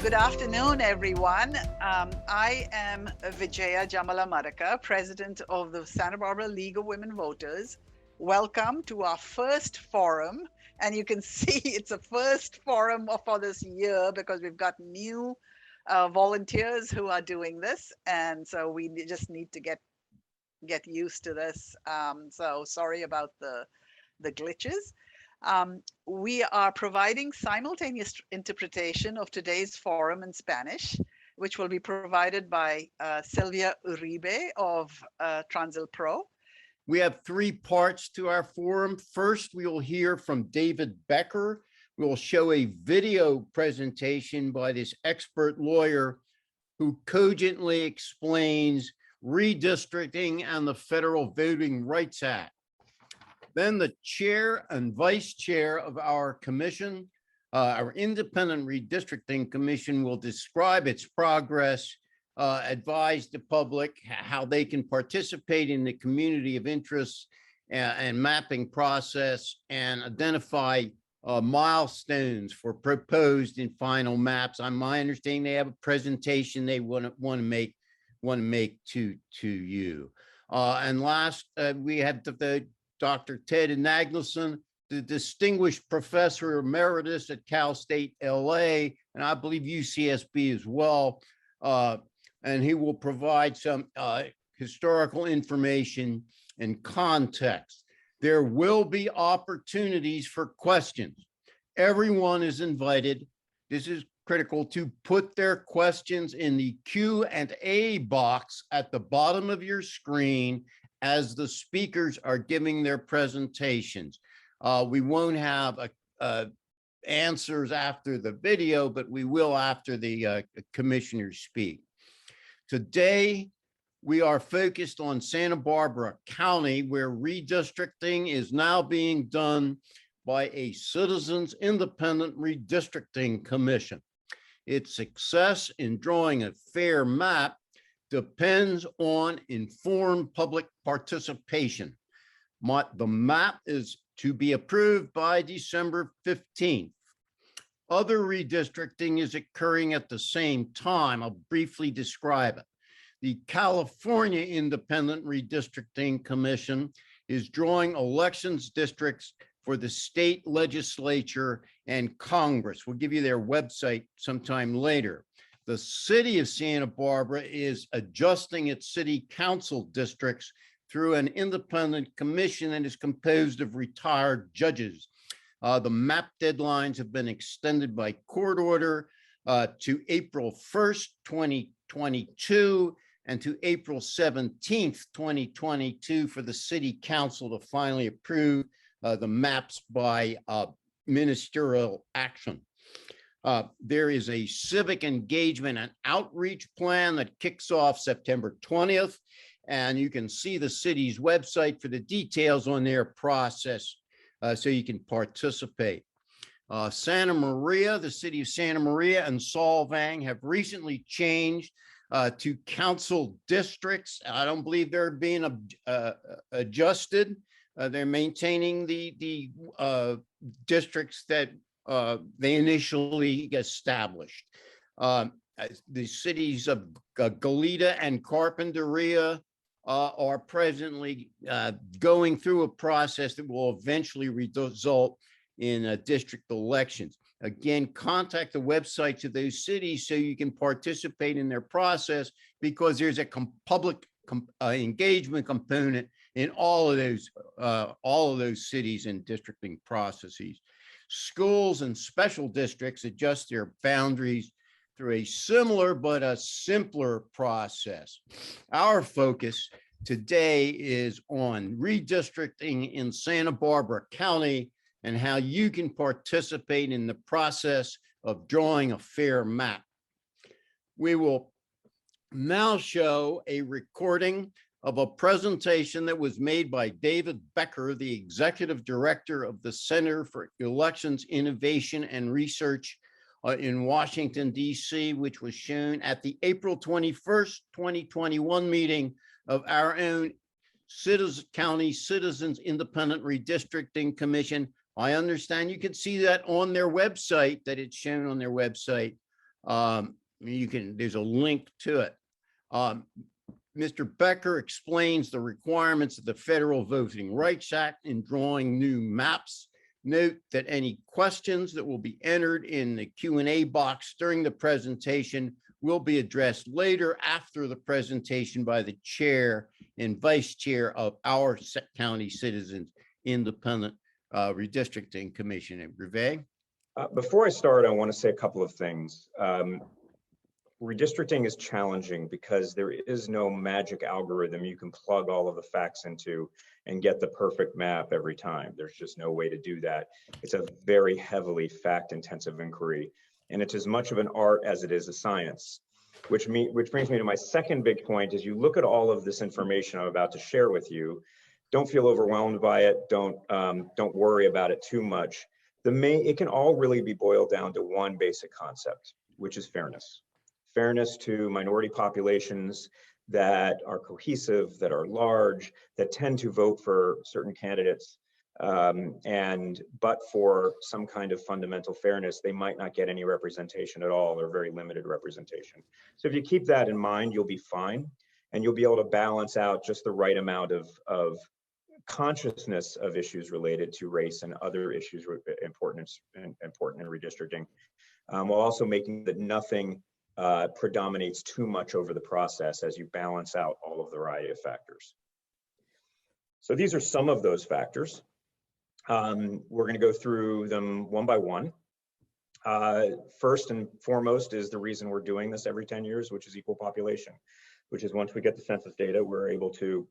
Good afternoon, everyone. I am Vijaya Jamala Madaka, President of the Santa Barbara League of Women Voters. Welcome to our first forum. And you can see it's a first forum for this year because we've got new volunteers who are doing this. And so we just need to get used to this. So sorry about the glitches. We are providing simultaneous interpretation of today's forum in Spanish, which will be provided by Silvia Uribe of Transil Pro. We have three parts to our forum. First, we will hear from David Becker. We will show a video presentation by this expert lawyer who cogently explains redistricting and the Federal Voting Rights Act. Then the chair and vice chair of our commission, our independent redistricting commission, will describe its progress, advise the public how they can participate in the community of interest and mapping process, and identify milestones for proposed and final maps. On my understanding, they have a presentation they want to make to you. And last, we have Dr. Ted Nagelson, the distinguished professor emeritus at Cal State LA, and I believe UCSB as well. And he will provide some historical information and context. There will be opportunities for questions. Everyone is invited. This is critical to put their questions in the Q&A box at the bottom of your screen as the speakers are giving their presentations. We won't have answers after the video, but we will after the commissioners speak. Today, we are focused on Santa Barbara County, where redistricting is now being done by a Citizens Independent Redistricting Commission. Its success in drawing a fair map depends on informed public participation. The map is to be approved by December 15th. Other redistricting is occurring at the same time. I'll briefly describe it. The California Independent Redistricting Commission is drawing elections districts for the state legislature and Congress. We'll give you their website sometime later. The city of Santa Barbara is adjusting its city council districts through an independent commission that is composed of retired judges. The map deadlines have been extended by court order to April 1st, 2022, and to April 17th, 2022 for the city council to finally approve the maps by ministerial action. There is a civic engagement and outreach plan that kicks off September 20th, and you can see the city's website for the details on their process so you can participate. Santa Maria, the city of Santa Maria and Solvang have recently changed to council districts. I don't believe they're being adjusted. They're maintaining the districts that they initially established. The cities of Goleta and Carpinteria are presently going through a process that will eventually result in district elections. Again, contact the websites of those cities so you can participate in their process, because there's a public engagement component in all of those cities and districting processes. Schools and special districts adjust their boundaries through a similar but a simpler process. Our focus today is on redistricting in Santa Barbara County and how you can participate in the process of drawing a fair map. We will now show a recording of a presentation that was made by David Becker, the Executive Director of the Center for Elections Innovation and Research in Washington, D.C., which was shown at the April 21st, 2021 meeting of our own County Citizens Independent Redistricting Commission. I understand you can see that on their website, that it's shown on their website. There's a link to it. Mr. Becker explains the requirements of the Federal Voting Rights Act in drawing new maps. Note that any questions that will be entered in the Q&A box during the presentation will be addressed later after the presentation by the chair and vice chair of our County Citizens Independent Redistricting Commission. Brevet? Before I start, I want to say a couple of things. Redistricting is challenging because there is no magic algorithm you can plug all of the facts into and get the perfect map every time. There's just no way to do that. It's a very heavily fact-intensive inquiry, and it's as much of an art as it is a science, which brings me to my second big point. Is you look at all of this information I'm about to share with you, don't feel overwhelmed by it. Don't worry about it too much. It can all really be boiled down to one basic concept, which is fairness. Fairness to minority populations that are cohesive, that are large, that tend to vote for certain candidates. But for some kind of fundamental fairness, they might not get any representation at all or very limited representation. So if you keep that in mind, you'll be fine. And you'll be able to balance out just the right amount of consciousness of issues related to race and other issues important in redistricting, while also making that nothing predominates too much over the process as you balance out all of the variety of factors. So these are some of those factors. We're going to go through them one by one. First and foremost is the reason we're doing this every 10 years, which is equal population, which is once we get the census data, we're able to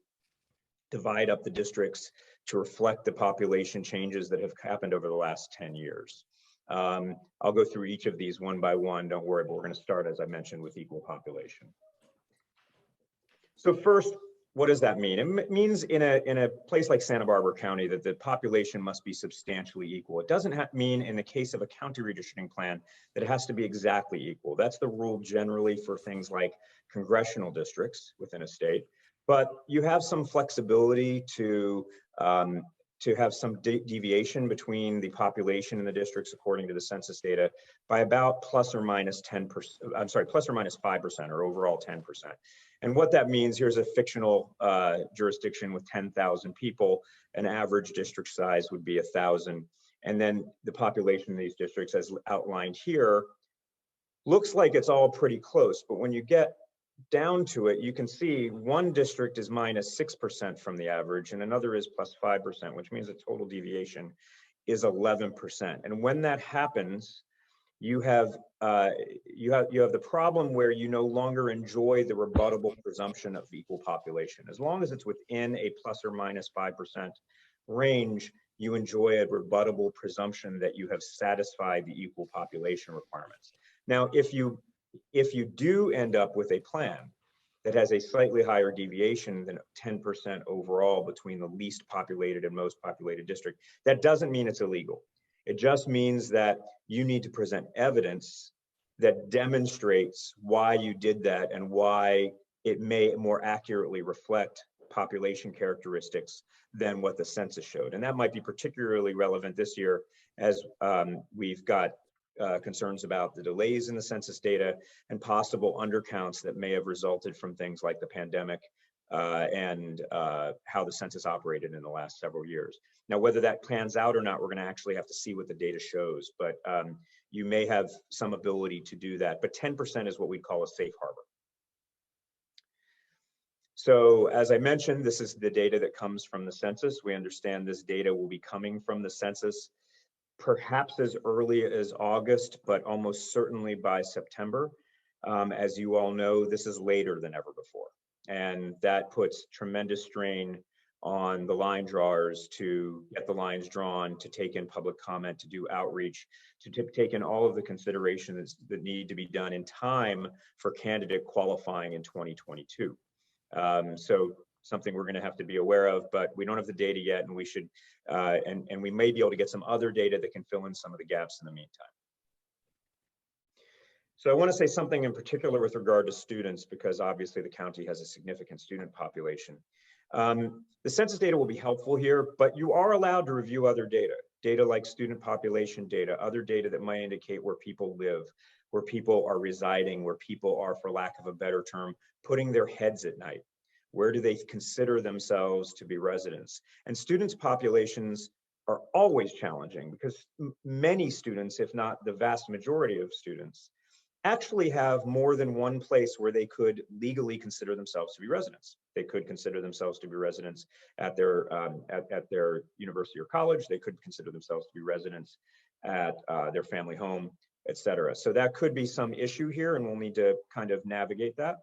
divide up the districts to reflect the population changes that have happened over the last 10 years. I'll go through each of these one by one, don't worry, but we're going to start, as I mentioned, with equal population. So first, what does that mean? It means in a place like Santa Barbara County that the population must be substantially equal. It doesn't mean in the case of a county redistricting plan that it has to be exactly equal. That's the rule generally for things like congressional districts within a state, but you have some flexibility to have some deviation between the population in the districts according to the census data by about plus or minus 10%, I'm sorry, plus or minus 5% or overall 10%. And what that means, here's a fictional jurisdiction with 10,000 people, an average district size would be 1,000. And then the population in these districts as outlined here, looks like it's all pretty close, but when you get down to it, you can see one district is minus 6% from the average and another is plus 5%, which means the total deviation is 11%. And when that happens, you have the problem where you no longer enjoy the rebuttable presumption of equal population. As long as it's within a plus or minus 5% range, you enjoy a rebuttable presumption that you have satisfied the equal population requirements. Now, if you do end up with a plan that has a slightly higher deviation than 10% overall between the least populated and most populated district, that doesn't mean it's illegal. It just means that you need to present evidence that demonstrates why you did that and why it may more accurately reflect population characteristics than what the census showed. And that might be particularly relevant this year as we've got concerns about the delays in the census data and possible undercounts that may have resulted from things like the pandemic and how the census operated in the last several years. Now, whether that plans out or not, we're going to actually have to see what the data shows, but you may have some ability to do that, but 10% is what we call a safe harbor. So as I mentioned, this is the data that comes from the census. We understand this data will be coming from the census perhaps as early as August, but almost certainly by September. As you all know, this is later than ever before. And that puts tremendous strain on the line drawers to get the lines drawn, to take in public comment, to do outreach, to take in all of the considerations that need to be done in time for candidate qualifying in 2022. So something we're going to have to be aware of, but we don't have the data yet, and we should, and we may be able to get some other data that can fill in some of the gaps in the meantime. So I want to say something in particular with regard to students, because obviously the county has a significant student population. The census data will be helpful here, but you are allowed to review other data like student population data, other data that might indicate where people live, where people are residing, where people are, for lack of a better term, putting their heads at night. Where do they consider themselves to be residents? And students' populations are always challenging because many students, if not the vast majority of students, actually have more than one place where they could legally consider themselves to be residents. They could consider themselves to be residents at their university or college. They could consider themselves to be residents at their family home, etc. So that could be some issue here, and we'll need to kind of navigate that.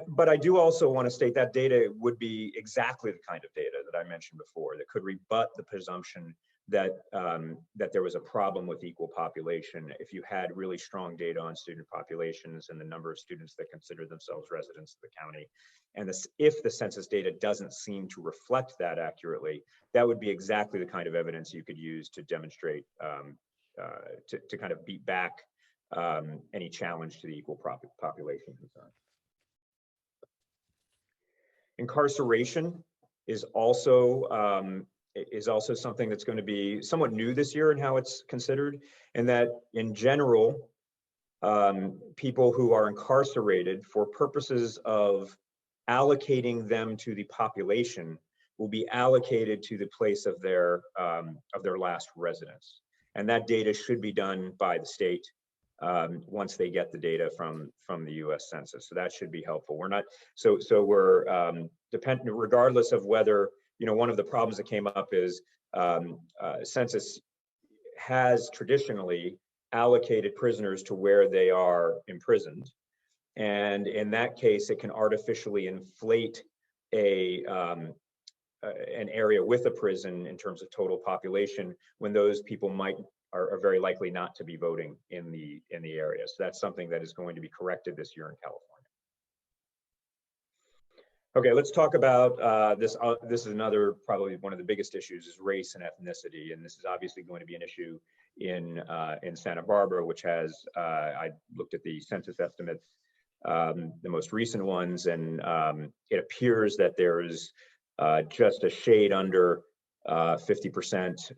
But I do also want to state that data would be exactly the kind of data that I mentioned before that could rebut the presumption that that there was a problem with equal population if you had really strong data on student populations and the number of students that consider themselves residents of the county. And if the census data doesn't seem to reflect that accurately, that would be exactly the kind of evidence you could use to demonstrate, to kind of beat back any challenge to the equal population concern. Incarceration is also something that's going to be somewhat new this year in how it's considered, and that in general, people who are incarcerated, for purposes of allocating them to the population, will be allocated to the place of their last residence. And that data should be done by the state once they get the data from the U.S. Census. So that should be helpful. We're not, so we're dependent, regardless of whether, you know, one of the problems that came up is census has traditionally allocated prisoners to where they are imprisoned. And in that case, it can artificially inflate an area with a prison in terms of total population when those people are very likely not to be voting in the area. So that's something that is going to be corrected this year in California. Okay, let's talk about this. This is another, probably one of the biggest issues, is race and ethnicity. And this is obviously going to be an issue in Santa Barbara, which has, I looked at the census estimates, the most recent ones, and it appears that there is just a shade under 50%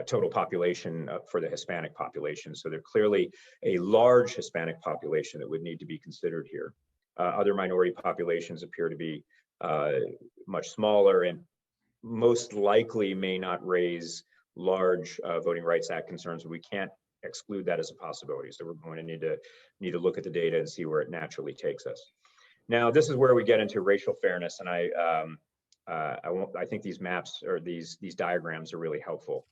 total population for the Hispanic population. So there's clearly a large Hispanic population that would need to be considered here. Other minority populations appear to be much smaller and most likely may not raise large Voting Rights Act concerns. We can't exclude that as a possibility. So we're going to need to look at the data and see where it naturally takes us. Now, this is where we get into racial fairness, and I think these maps or these diagrams are really helpful.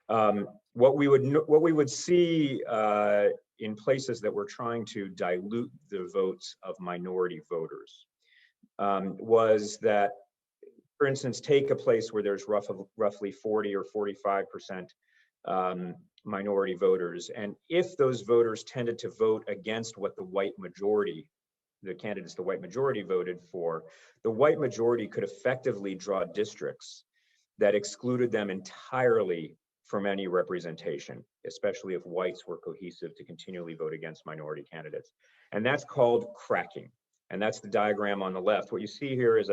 What we would see in places that we're trying to dilute the votes of minority voters was that, for instance, take a place where there's roughly 40 or 45% minority voters, and if those voters tended to vote against what the white majority, the candidates the white majority voted for, the white majority could effectively draw districts that excluded them entirely from any representation, especially if whites were cohesive to continually vote against minority candidates. And that's called cracking. And that's the diagram on the left. What you see here is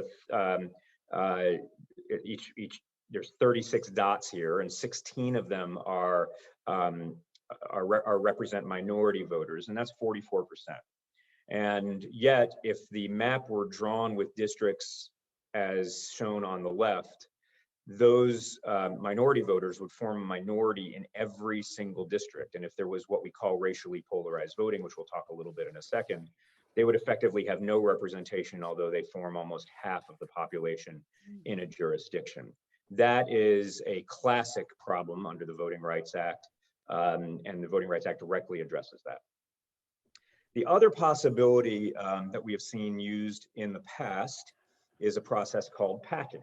there's 36 dots here, and 16 of them represent minority voters, and that's 44%. And yet, if the map were drawn with districts as shown on the left, those minority voters would form a minority in every single district. And if there was what we call racially polarized voting, which we'll talk a little bit in a second, they would effectively have no representation, although they form almost half of the population in a jurisdiction. That is a classic problem under the Voting Rights Act, and the Voting Rights Act directly addresses that. The other possibility that we have seen used in the past is a process called packing.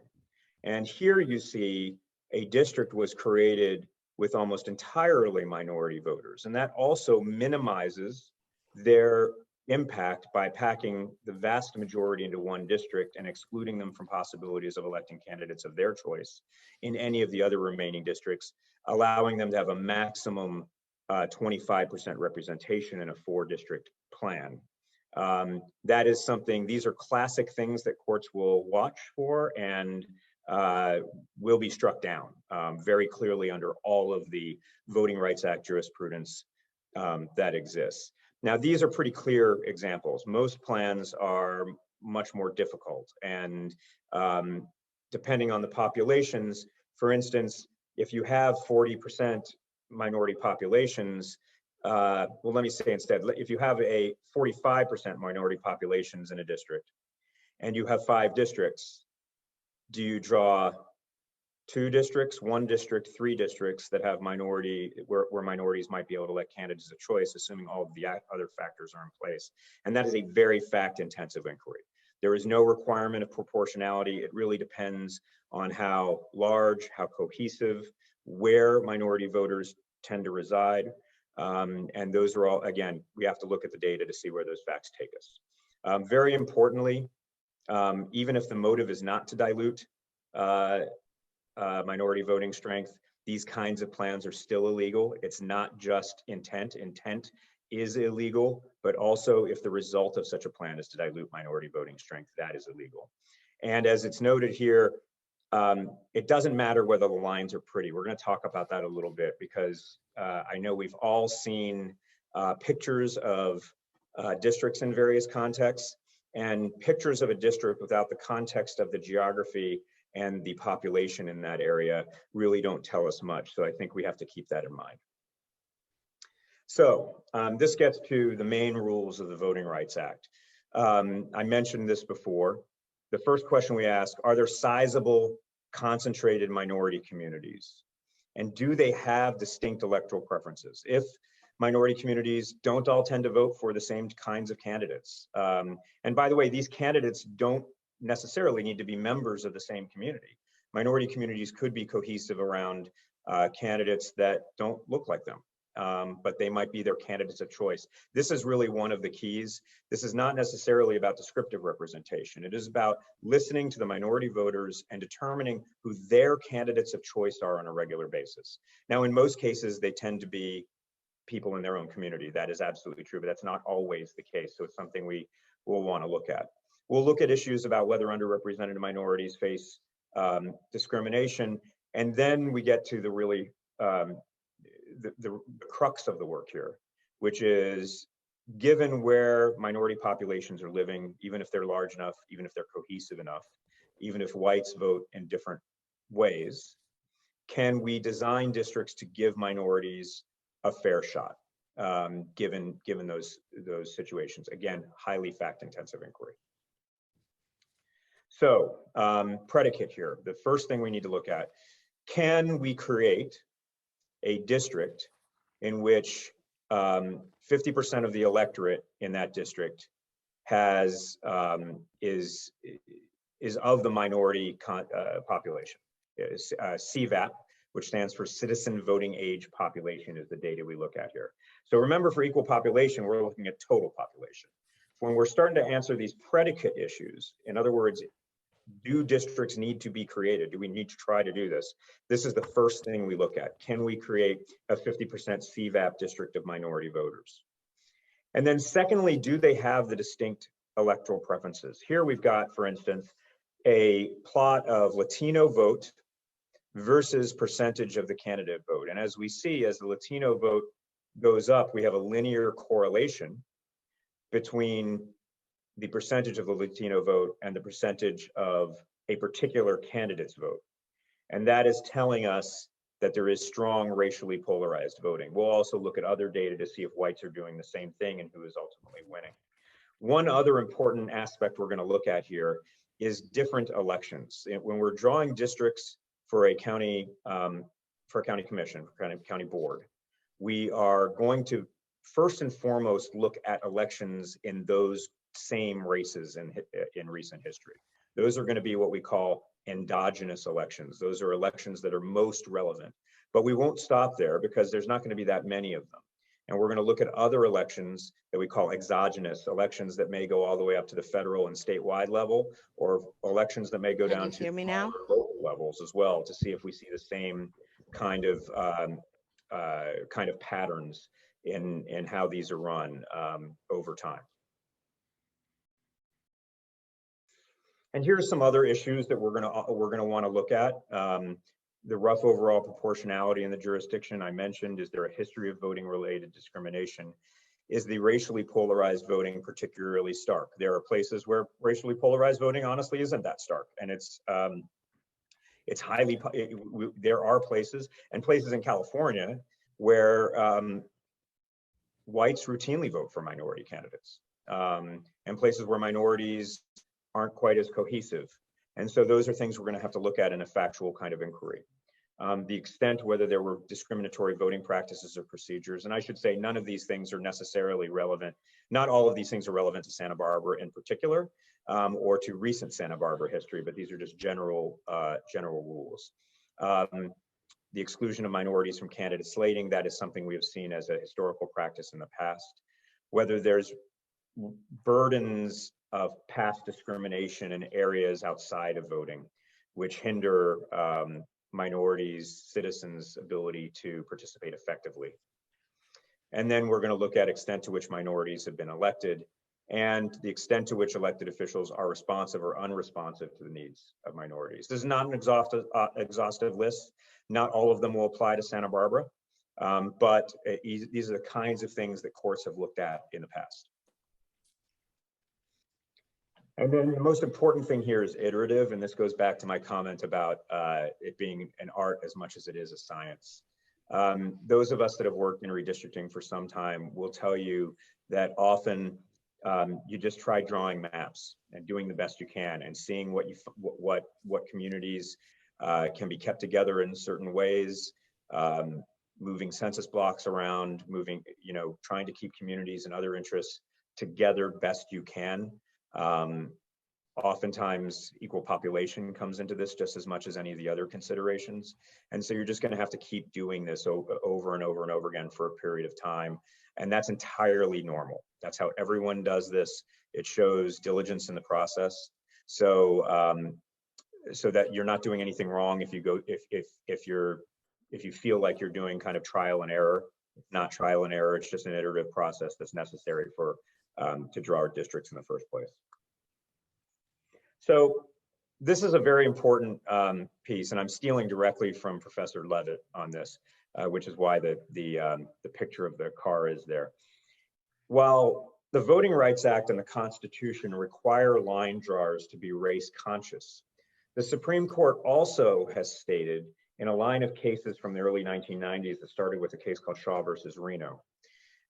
And here you see a district was created with almost entirely minority voters, and that also minimizes their impact by packing the vast majority into one district and excluding them from possibilities of electing candidates of their choice in any of the other remaining districts, allowing them to have a maximum 25% representation in a 4-district plan. That is something, these are classic things that courts will watch for and will be struck down very clearly under all of the Voting Rights Act jurisprudence that exists. Now, these are pretty clear examples. Most plans are much more difficult, and depending on the populations, for instance, if you have 40% minority populations, well, let me say instead, if you have a 45% minority populations in a district, and you have 5 districts, do you draw 2 districts, 1 district, 3 districts that have minority, where minorities might be able to elect candidates of choice, assuming all of the other factors are in place? And that is a very fact-intensive inquiry. There is no requirement of proportionality. It really depends on how large, how cohesive, where minority voters tend to reside. And those are all, again, we have to look at the data to see where those facts take us. Very importantly, even if the motive is not to dilute minority voting strength, these kinds of plans are still illegal. It's not just intent. Intent is illegal, but also if the result of such a plan is to dilute minority voting strength, that is illegal. And as it's noted here, it doesn't matter whether the lines are pretty. We're going to talk about that a little bit, because I know we've all seen pictures of districts in various contexts, and pictures of a district without the context of the geography and the population in that area really don't tell us much. So I think we have to keep that in mind. So this gets to the main rules of the Voting Rights Act. I mentioned this before. The first question we ask, are there sizable, concentrated minority communities? And do they have distinct electoral preferences? If minority communities don't all tend to vote for the same kinds of candidates. And by the way, these candidates don't necessarily need to be members of the same community. Minority communities could be cohesive around candidates that don't look like them, but they might be their candidates of choice. This is really one of the keys. This is not necessarily about descriptive representation. It is about listening to the minority voters and determining who their candidates of choice are on a regular basis. Now, in most cases, they tend to be people in their own community. That is absolutely true, but that's not always the case. So it's something we will want to look at. We'll look at issues about whether underrepresented minorities face discrimination. And then we get to the really, the crux of the work here, which is, given where minority populations are living, even if they're large enough, even if they're cohesive enough, even if whites vote in different ways, can we design districts to give minorities a fair shot, given those situations? Again, highly fact-intensive inquiry. So, predicate here. The first thing we need to look at, can we create a district in which 50% of the electorate in that district has is of the minority population? CVAP, which stands for Citizen Voting Age Population, is the data we look at here. So remember, for equal population, we're looking at total population. When we're starting to answer these predicate issues, in other words, do districts need to be created? Do we need to try to do this? This is the first thing we look at. Can we create a 50% CVAP district of minority voters? And then secondly, do they have the distinct electoral preferences? Here we've got, for instance, a plot of Latino vote versus percentage of the candidate vote. And as we see, as the Latino vote goes up, we have a linear correlation between the percentage of the Latino vote and the percentage of a particular candidate's vote. And that is telling us that there is strong racially polarized voting. We'll also look at other data to see if whites are doing the same thing and who is ultimately winning. One other important aspect we're going to look at here is different elections. When we're drawing districts for a county commission, for county board, we are going to first and foremost look at elections in those same races in recent history. Those are going to be what we call endogenous elections. Those are elections that are most relevant. But we won't stop there, because there's not going to be that many of them. And we're going to look at other elections that we call exogenous, elections that may go all the way up to the federal and statewide level, or elections that may go down to local levels as well, to see if we see the same kind of patterns in how these are run over time. And here's some other issues that we're gonna want to look at. the rough overall proportionality in the jurisdiction I mentioned. Is there a history of voting related discrimination? Is the racially polarized voting particularly stark? There are places where racially polarized voting honestly isn't that stark, and it's highly, there are places in California where whites routinely vote for minority candidates, and places where minorities aren't quite as cohesive. And so those are things we're going to have to look at in a factual kind of inquiry. The extent whether there were discriminatory voting practices or procedures, and I should say none of these things are necessarily relevant. Not all of these things are relevant to Santa Barbara in particular, or to recent Santa Barbara history, but these are just general rules. The exclusion of minorities from candidate slating, that is something we have seen as a historical practice in the past. Whether there's burdens of past discrimination in areas outside of voting, which hinder minorities, citizens' ability to participate effectively. And then we're going to look at extent to which minorities have been elected and the extent to which elected officials are responsive or unresponsive to the needs of minorities. This is not an exhaustive list. Not all of them will apply to Santa Barbara, but these are the kinds of things that courts have looked at in the past. And then the most important thing here is iterative, and this goes back to my comment about it being an art as much as it is a science. Those of us that have worked in redistricting for some time will tell you that often you just try drawing maps and doing the best you can and seeing what communities can be kept together in certain ways, moving census blocks around, trying to keep communities and other interests together best you can. Oftentimes equal population comes into this just as much as any of the other considerations. And so you're just going to have to keep doing this over and over and over again for a period of time. And that's entirely normal. That's how everyone does this. It shows diligence in the process. So, so that you're not doing anything wrong if you feel like you're doing kind of trial and error. It's not trial and error. It's just an iterative process that's necessary for to draw our districts in the first place. So this is a very important piece, and I'm stealing directly from Professor Levitt on this, which is why the picture of the car is there. While the Voting Rights Act and the Constitution require line drawers to be race conscious, the Supreme Court also has stated in a line of cases from the early 1990s that started with a case called Shaw versus Reno,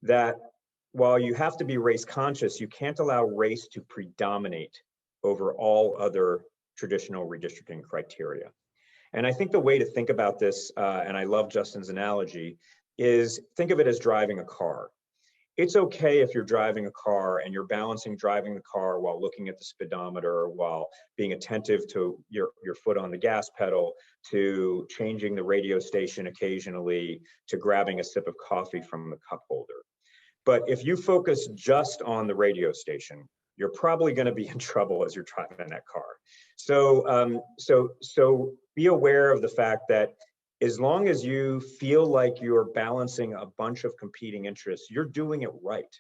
that while you have to be race conscious, you can't allow race to predominate over all other traditional redistricting criteria. And I think the way to think about this, and I love Justin's analogy, is think of it as driving a car. It's okay if you're driving a car and you're balancing driving the car while looking at the speedometer, while being attentive to your foot on the gas pedal, to changing the radio station occasionally, to grabbing a sip of coffee from the cup holder. But if you focus just on the radio station, you're probably going to be in trouble as you're driving in that car. So, so be aware of the fact that as long as you feel like you're balancing a bunch of competing interests, you're doing it right.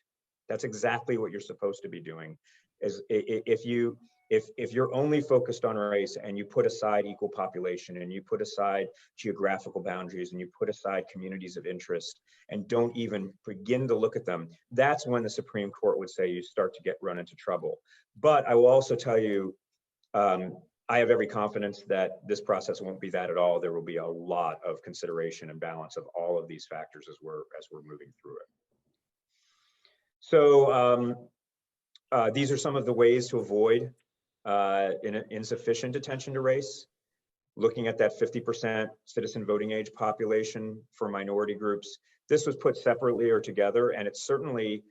That's exactly what you're supposed to be doing. If you're only focused on race and you put aside equal population and you put aside geographical boundaries and you put aside communities of interest and don't even begin to look at them, that's when the Supreme Court would say you start to run into trouble. But I will also tell you, I have every confidence that this process won't be that at all. There will be a lot of consideration and balance of all of these factors as we're moving through it. So these are some of the ways to avoid insufficient attention to race. Looking at that 50% citizen voting age population for minority groups, this was put separately or together, and it's certainly,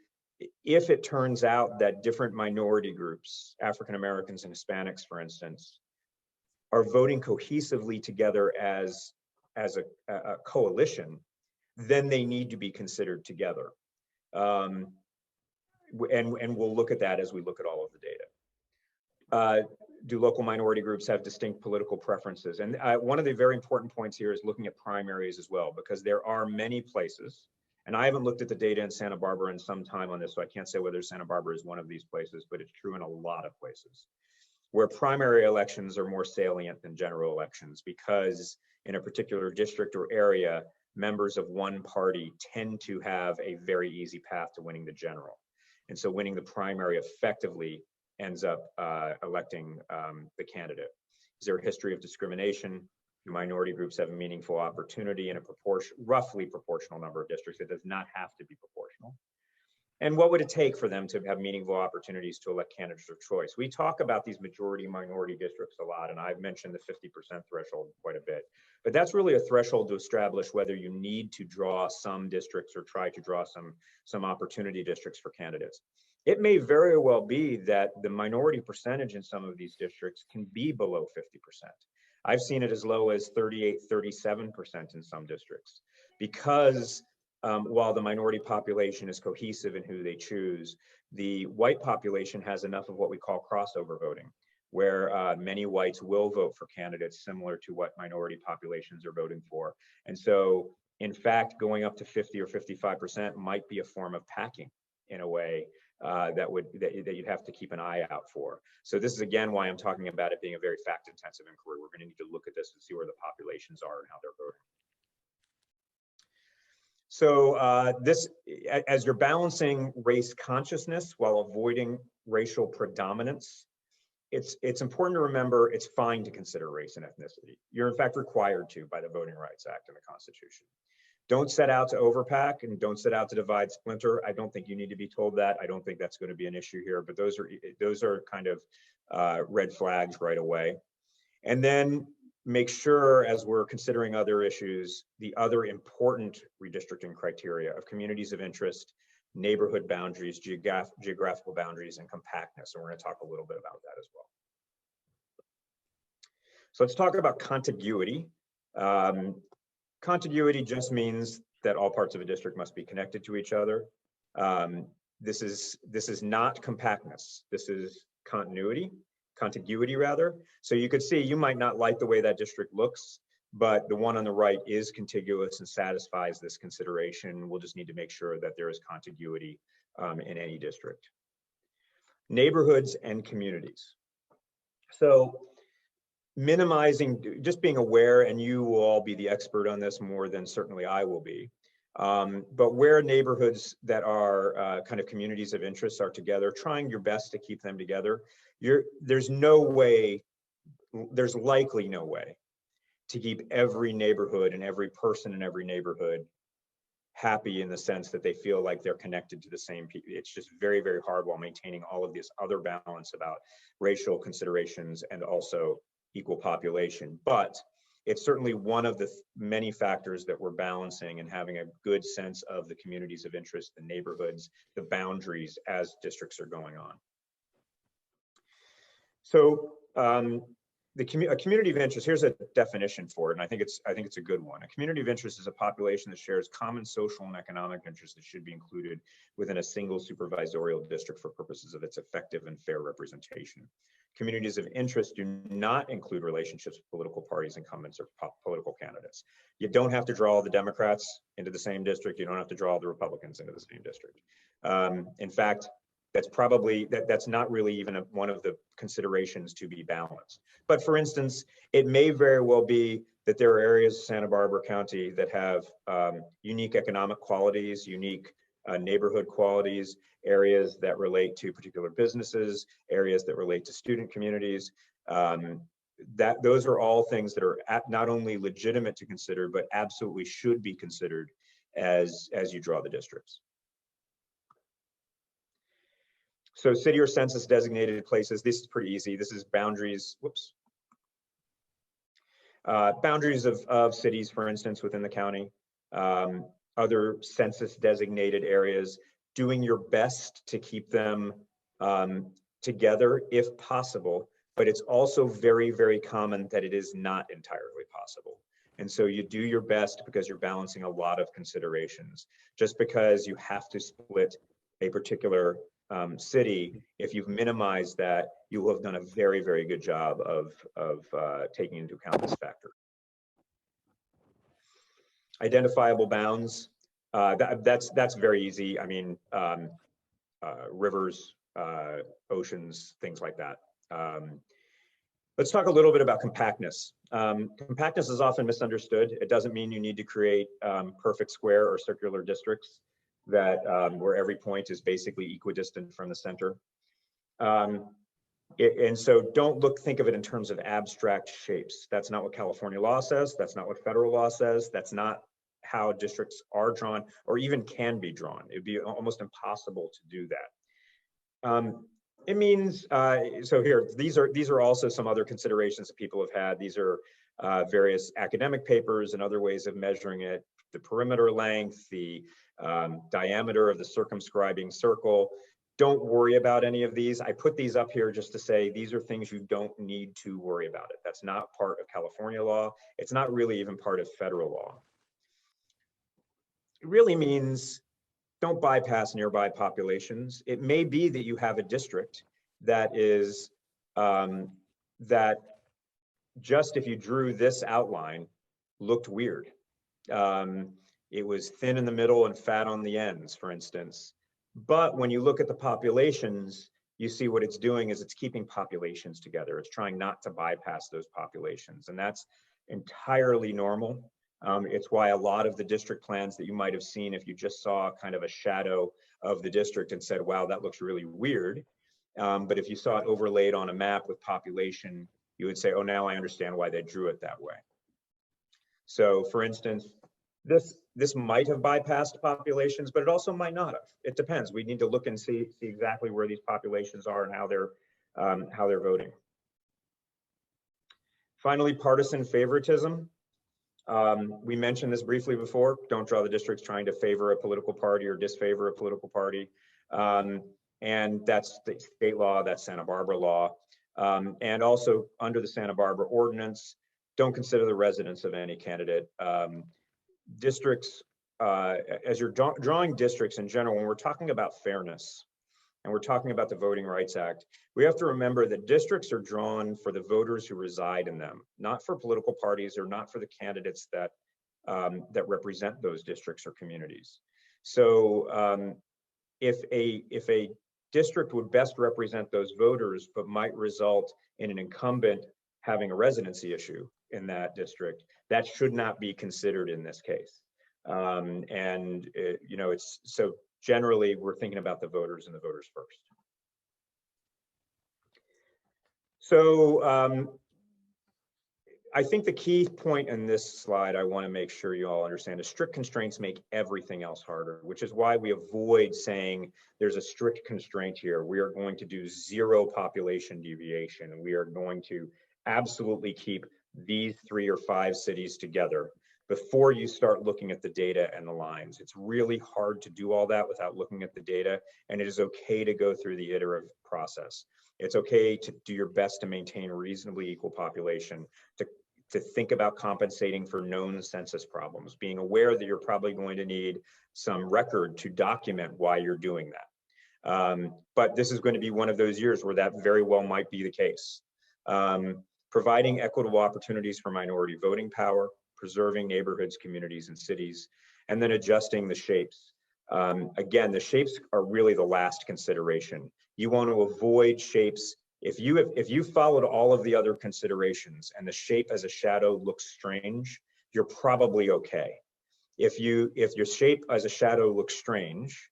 if it turns out that different minority groups, African Americans and Hispanics, for instance, are voting cohesively together as a coalition, then they need to be considered together. And we'll look at that as we look at all of the data. Do local minority groups have distinct political preferences? And one of the very important points here is looking at primaries as well, because there are many places, and I haven't looked at the data in Santa Barbara in some time on this, so I can't say whether Santa Barbara is one of these places, but it's true in a lot of places, where primary elections are more salient than general elections, because in a particular district or area, members of one party tend to have a very easy path to winning the general. And so winning the primary effectively ends up electing the candidate. Is there a history of discrimination? Do minority groups have a meaningful opportunity in a roughly proportional number of districts? It does not have to be proportional. And what would it take for them to have meaningful opportunities to elect candidates of choice? We talk about these majority minority districts a lot, and I've mentioned the 50% threshold quite a bit. But that's really a threshold to establish whether you need to draw some districts or try to draw some opportunity districts for candidates. It may very well be that the minority percentage in some of these districts can be below 50%. I've seen it as low as 38, 37% in some districts, because while the minority population is cohesive in who they choose, the white population has enough of what we call crossover voting, where many whites will vote for candidates similar to what minority populations are voting for. And so, in fact, going up to 50 or 55% might be a form of packing in a way that you'd have to keep an eye out for. So this is again why I'm talking about it being a very fact-intensive inquiry. We're going to need to look at this and see where the populations are and how they're voting. So as you're balancing race consciousness while avoiding racial predominance, it's important to remember it's fine to consider race and ethnicity. You're in fact required to by the Voting Rights Act and the Constitution. Don't set out to overpack and don't set out to divide, splinter. I don't think you need to be told that. I don't think that's going to be an issue here, but those are kind of red flags right away. And then make sure, as we're considering other issues, the other important redistricting criteria of communities of interest, neighborhood boundaries, geographical boundaries, and compactness. And we're going to talk a little bit about that as well. So let's talk about contiguity. Contiguity just means that all parts of a district must be connected to each other. This is not compactness. This is contiguity rather. So you could see you might not like the way that district looks, but the one on the right is contiguous and satisfies this consideration. We'll just need to make sure that there is contiguity in any district. Neighborhoods and communities. So minimizing, just being aware, and you will all be the expert on this more than certainly I will be, but where neighborhoods that are kind of communities of interest are together, trying your best to keep them together. There's likely no way to keep every neighborhood and every person in every neighborhood happy in the sense that they feel like they're connected to the same people. It's just very, very hard while maintaining all of this other balance about racial considerations and also equal population. But it's certainly one of the many factors that we're balancing and having a good sense of the communities of interest, the neighborhoods, the boundaries as districts are going on. So a community of interest, here's a definition for it, and I think it's a good one. A community of interest is a population that shares common social and economic interests that should be included within a single supervisorial district for purposes of its effective and fair representation. Communities of interest do not include relationships with political parties, incumbents, or political candidates. You don't have to draw the Democrats into the same district. You don't have to draw the Republicans into the same district. In fact, that's not really even one of the considerations to be balanced. But for instance, it may very well be that there are areas of Santa Barbara County that have unique economic qualities, unique neighborhood qualities, areas that relate to particular businesses, areas that relate to student communities. Those are all things that are not only legitimate to consider, but absolutely should be considered as you draw the districts. So city or census designated places, this is pretty easy. This is boundaries, boundaries of cities, for instance, within the county, other census designated areas, doing your best to keep them together if possible, but it's also very, very common that it is not entirely possible. And so you do your best because you're balancing a lot of considerations. Just because you have to split a particular city, if you've minimized that, you will have done a very, very good job of taking into account this factor. Identifiable bounds, that's very easy. I mean, rivers, oceans, things like that. Let's talk a little bit about compactness. Compactness is often misunderstood. It doesn't mean you need to create perfect square or circular districts that where every point is basically equidistant from the center. And so don't think of it in terms of abstract shapes. That's not what California law says. That's not what federal law says. That's not how districts are drawn or even can be drawn. It'd be almost impossible to do that. It means, so here, these are also some other considerations that people have had. These are various academic papers and other ways of measuring it, the perimeter length, the diameter of the circumscribing circle. Don't worry about any of these. I put these up here just to say these are things you don't need to worry about it. That's not part of California law. It's not really even part of federal law. It really means don't bypass nearby populations. It may be that you have a district that is, that just if you drew this outline, looked weird. It was thin in the middle and fat on the ends, for instance. But when you look at the populations, you see what it's doing is it's keeping populations together. It's trying not to bypass those populations, and that's entirely normal. It's why a lot of the district plans that you might have seen, if you just saw kind of a shadow of the district and said, wow, that looks really weird. But if you saw it overlaid on a map with population, you would say, oh, now I understand why they drew it that way. So for instance, this might have bypassed populations, but it also might not have. It depends. We need to look and see exactly where these populations are and how they're voting. Finally, partisan favoritism. We mentioned this briefly before. Don't draw the districts trying to favor a political party or disfavor a political party. And that's the state law, that's Santa Barbara law. And also under the Santa Barbara ordinance, don't consider the residence of any candidate. Districts, as you're drawing districts in general, when we're talking about fairness and we're talking about the Voting Rights Act, we have to remember that districts are drawn for the voters who reside in them, not for political parties or not for the candidates that that represent those districts or communities. So if a district would best represent those voters, but might result in an incumbent having a residency issue in that district, that should not be considered in this case. You know, it's so generally we're thinking about the voters and the voters first. So I think the key point in this slide I want to make sure you all understand is strict constraints make everything else harder, which is why we avoid saying there's a strict constraint here. We are going to do 0 population deviation. We are going to absolutely keep these 3 or 5 cities together before you start looking at the data and the lines. It's really hard to do all that without looking at the data, and it is okay to go through the iterative process. It's okay to do your best to maintain reasonably equal population, to think about compensating for known census problems, being aware that you're probably going to need some record to document why you're doing that. But this is going to be one of those years where that very well might be the case. Providing equitable opportunities for minority voting power, preserving neighborhoods, communities, and cities, and then adjusting the shapes. Again, the shapes are really the last consideration. You want to avoid shapes. If you followed all of the other considerations and the shape as a shadow looks strange, you're probably okay. If your shape as a shadow looks strange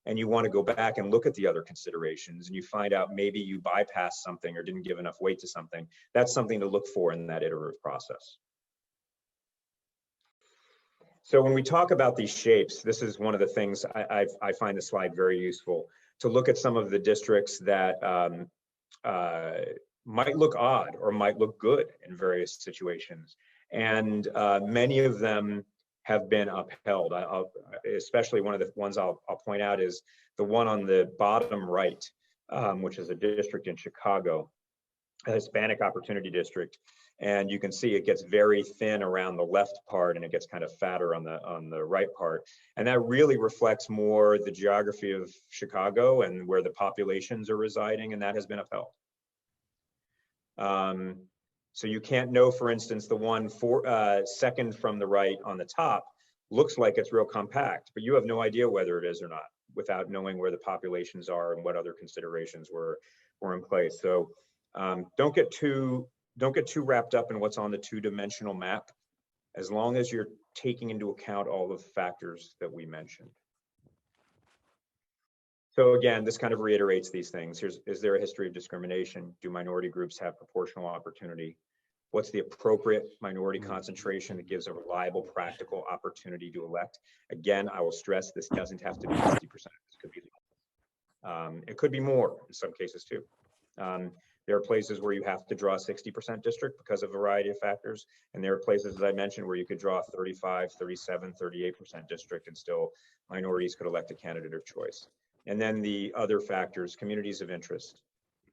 and you want to go back and look at the other considerations and you find out maybe you bypassed something or didn't give enough weight to something, that's something to look for in that iterative process. So when we talk about these shapes, this is one of the things I find the slide very useful, to look at some of the districts that might look odd or might look good in various situations. And many of them have been upheld. Especially one of the ones I'll point out is the one on the bottom right, which is a district in Chicago, a Hispanic Opportunity District. And you can see it gets very thin around the left part and it gets kind of fatter on the right part. And that really reflects more the geography of Chicago and where the populations are residing, and that has been upheld. So you can't know, for instance, the one second from the right on the top looks like it's real compact, but you have no idea whether it is or not without knowing where the populations are and what other considerations were in place. So don't get too don't get too wrapped up in what's on the two-dimensional map, as long as you're taking into account all of the factors that we mentioned. So again, this kind of reiterates these things. Is there a history of discrimination? Do minority groups have proportional opportunity? What's the appropriate minority concentration that gives a reliable, practical opportunity to elect? Again, I will stress this doesn't have to be 50%. This could be, it could be more in some cases too. There are places where you have to draw a 60% district because of a variety of factors. And there are places, as I mentioned, where you could draw a 35, 37, 38% district and still minorities could elect a candidate of choice. And then the other factors, communities of interest,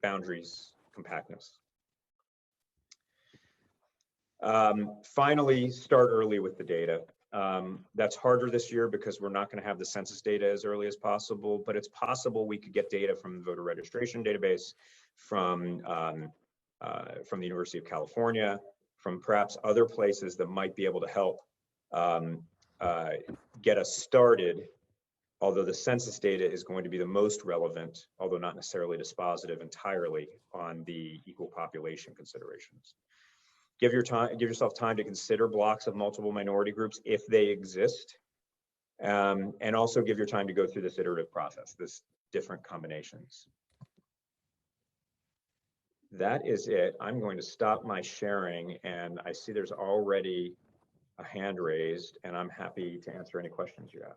boundaries, compactness. Finally, start early with the data. That's harder this year because we're not going to have the census data as early as possible, but it's possible we could get data from the voter registration database, from the University of California, from perhaps other places that might be able to help get us started, although the census data is going to be the most relevant, although not necessarily dispositive entirely on the equal population considerations. Give yourself time to consider blocks of multiple minority groups if they exist, and also give your time to go through this iterative process, this different combinations. That is it. I'm going to stop my sharing, and I see there's already a hand raised, and I'm happy to answer any questions you have.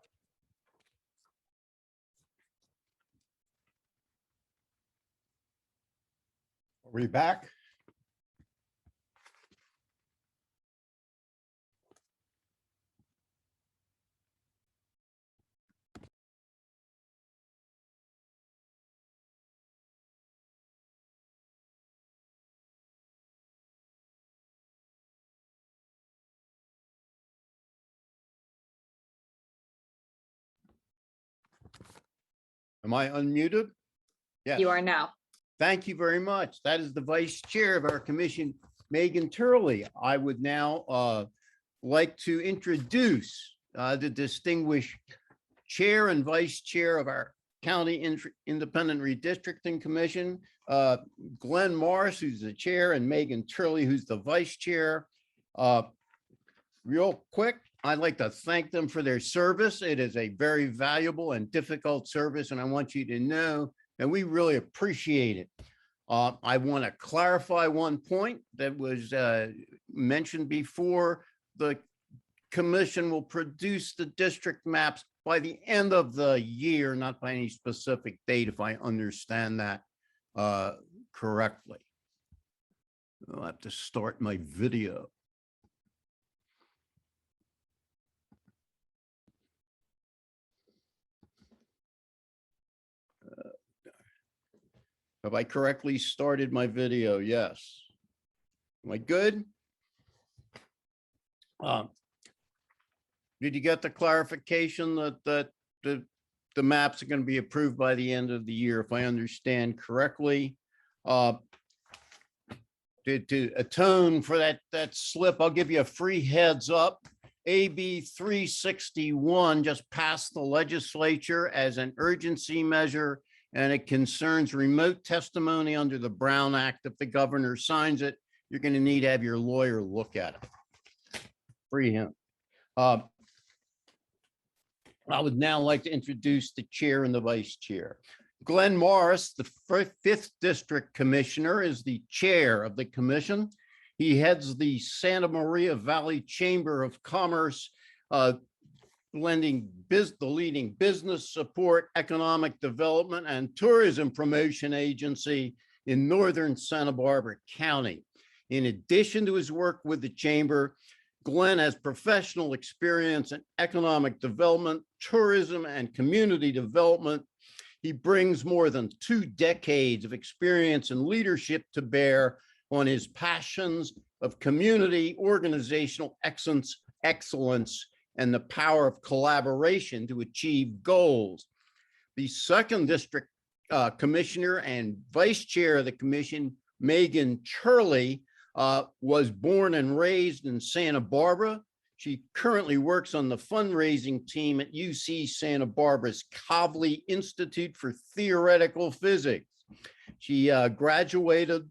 Are we back? Am I unmuted? Yes. You are now. Thank you very much. That is the vice chair of our commission, Megan Turley. I would now like to introduce the distinguished chair and vice chair of our County Independent Redistricting Commission, Glenn Morris, who's the chair, and Megan Turley, who's the vice chair. Real quick, I'd like to thank them for their service. It is a very valuable and difficult service, and I want you to know that we really appreciate it. I want to clarify one point that was mentioned before. The commission will produce the district maps by the end of the year, not by any specific date, if I understand that correctly. I'll have to start my video. Have I correctly started my video? Yes. Am I good? Did you get the clarification that the maps are going to be approved by the end of the year, if I understand correctly? To atone for that slip, I'll give you a free heads up. AB 361 just passed the legislature as an urgency measure, and it concerns remote testimony under the Brown Act. If the governor signs it, you're going to need to have your lawyer look at it. Free him. I would now like to introduce the chair and the vice chair. Glenn Morris, the 5th District Commissioner, is the chair of the commission. He heads the Santa Maria Valley Chamber of Commerce, the leading business support, economic development, and tourism promotion agency in northern Santa Barbara County. In addition to his work with the chamber, Glenn has professional experience in economic development, tourism, and community development. He brings more than 2 decades of experience in leadership to bear on his passions of community organizational excellence and the power of collaboration to achieve goals. The 2nd District Commissioner and Vice Chair of the Commission, Megan Turley, was born and raised in Santa Barbara. She currently works on the fundraising team at UC Santa Barbara's Kavli Institute for Theoretical Physics. She graduated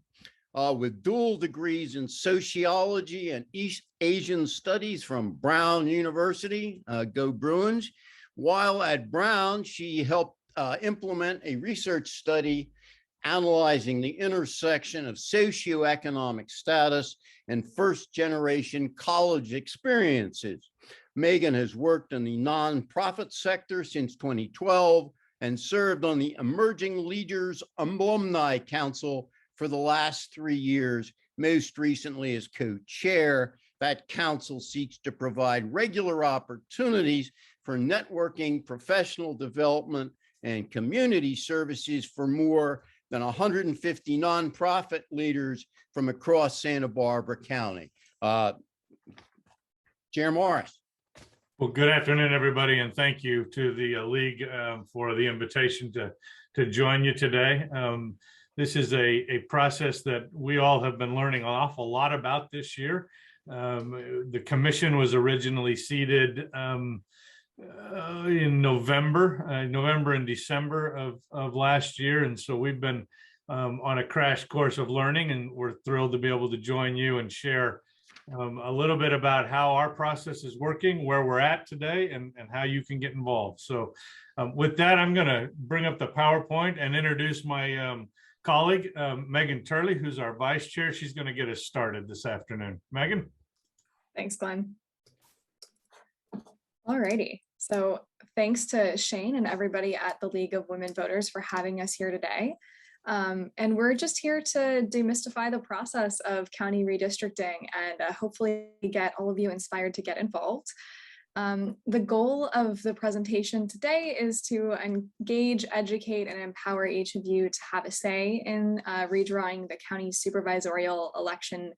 with dual degrees in sociology and East Asian studies from Brown University. Go Bruins. While at Brown, she helped implement a research study analyzing the intersection of socioeconomic status and first-generation college experiences. Megan has worked in the nonprofit sector since 2012 and served on the Emerging Leaders Alumni Council for the last 3 years, most recently as co-chair. That council seeks to provide regular opportunities for networking, professional development, and community services for more than 150 nonprofit leaders from across Santa Barbara County. Chair Morris. Well, good afternoon, everybody, and thank you to the League for the invitation to join you today. This is a process that we all have been learning an awful lot about this year. The commission was originally seated in November and December of last year, and so we've been on a crash course of learning, and we're thrilled to be able to join you and share a little bit about how our process is working, where we're at today, and how you can get involved. So with that, I'm going to bring up the PowerPoint and introduce my colleague, Megan Turley, who's our vice chair. She's going to get us started this afternoon. Megan? Thanks, Glenn. All righty. So thanks to Shane and everybody at the League of Women Voters for having us here today. And we're just here to demystify the process of county redistricting and hopefully get all of you inspired to get involved. The goal of the presentation today is to engage, educate, and empower each of you to have a say in redrawing the county supervisorial election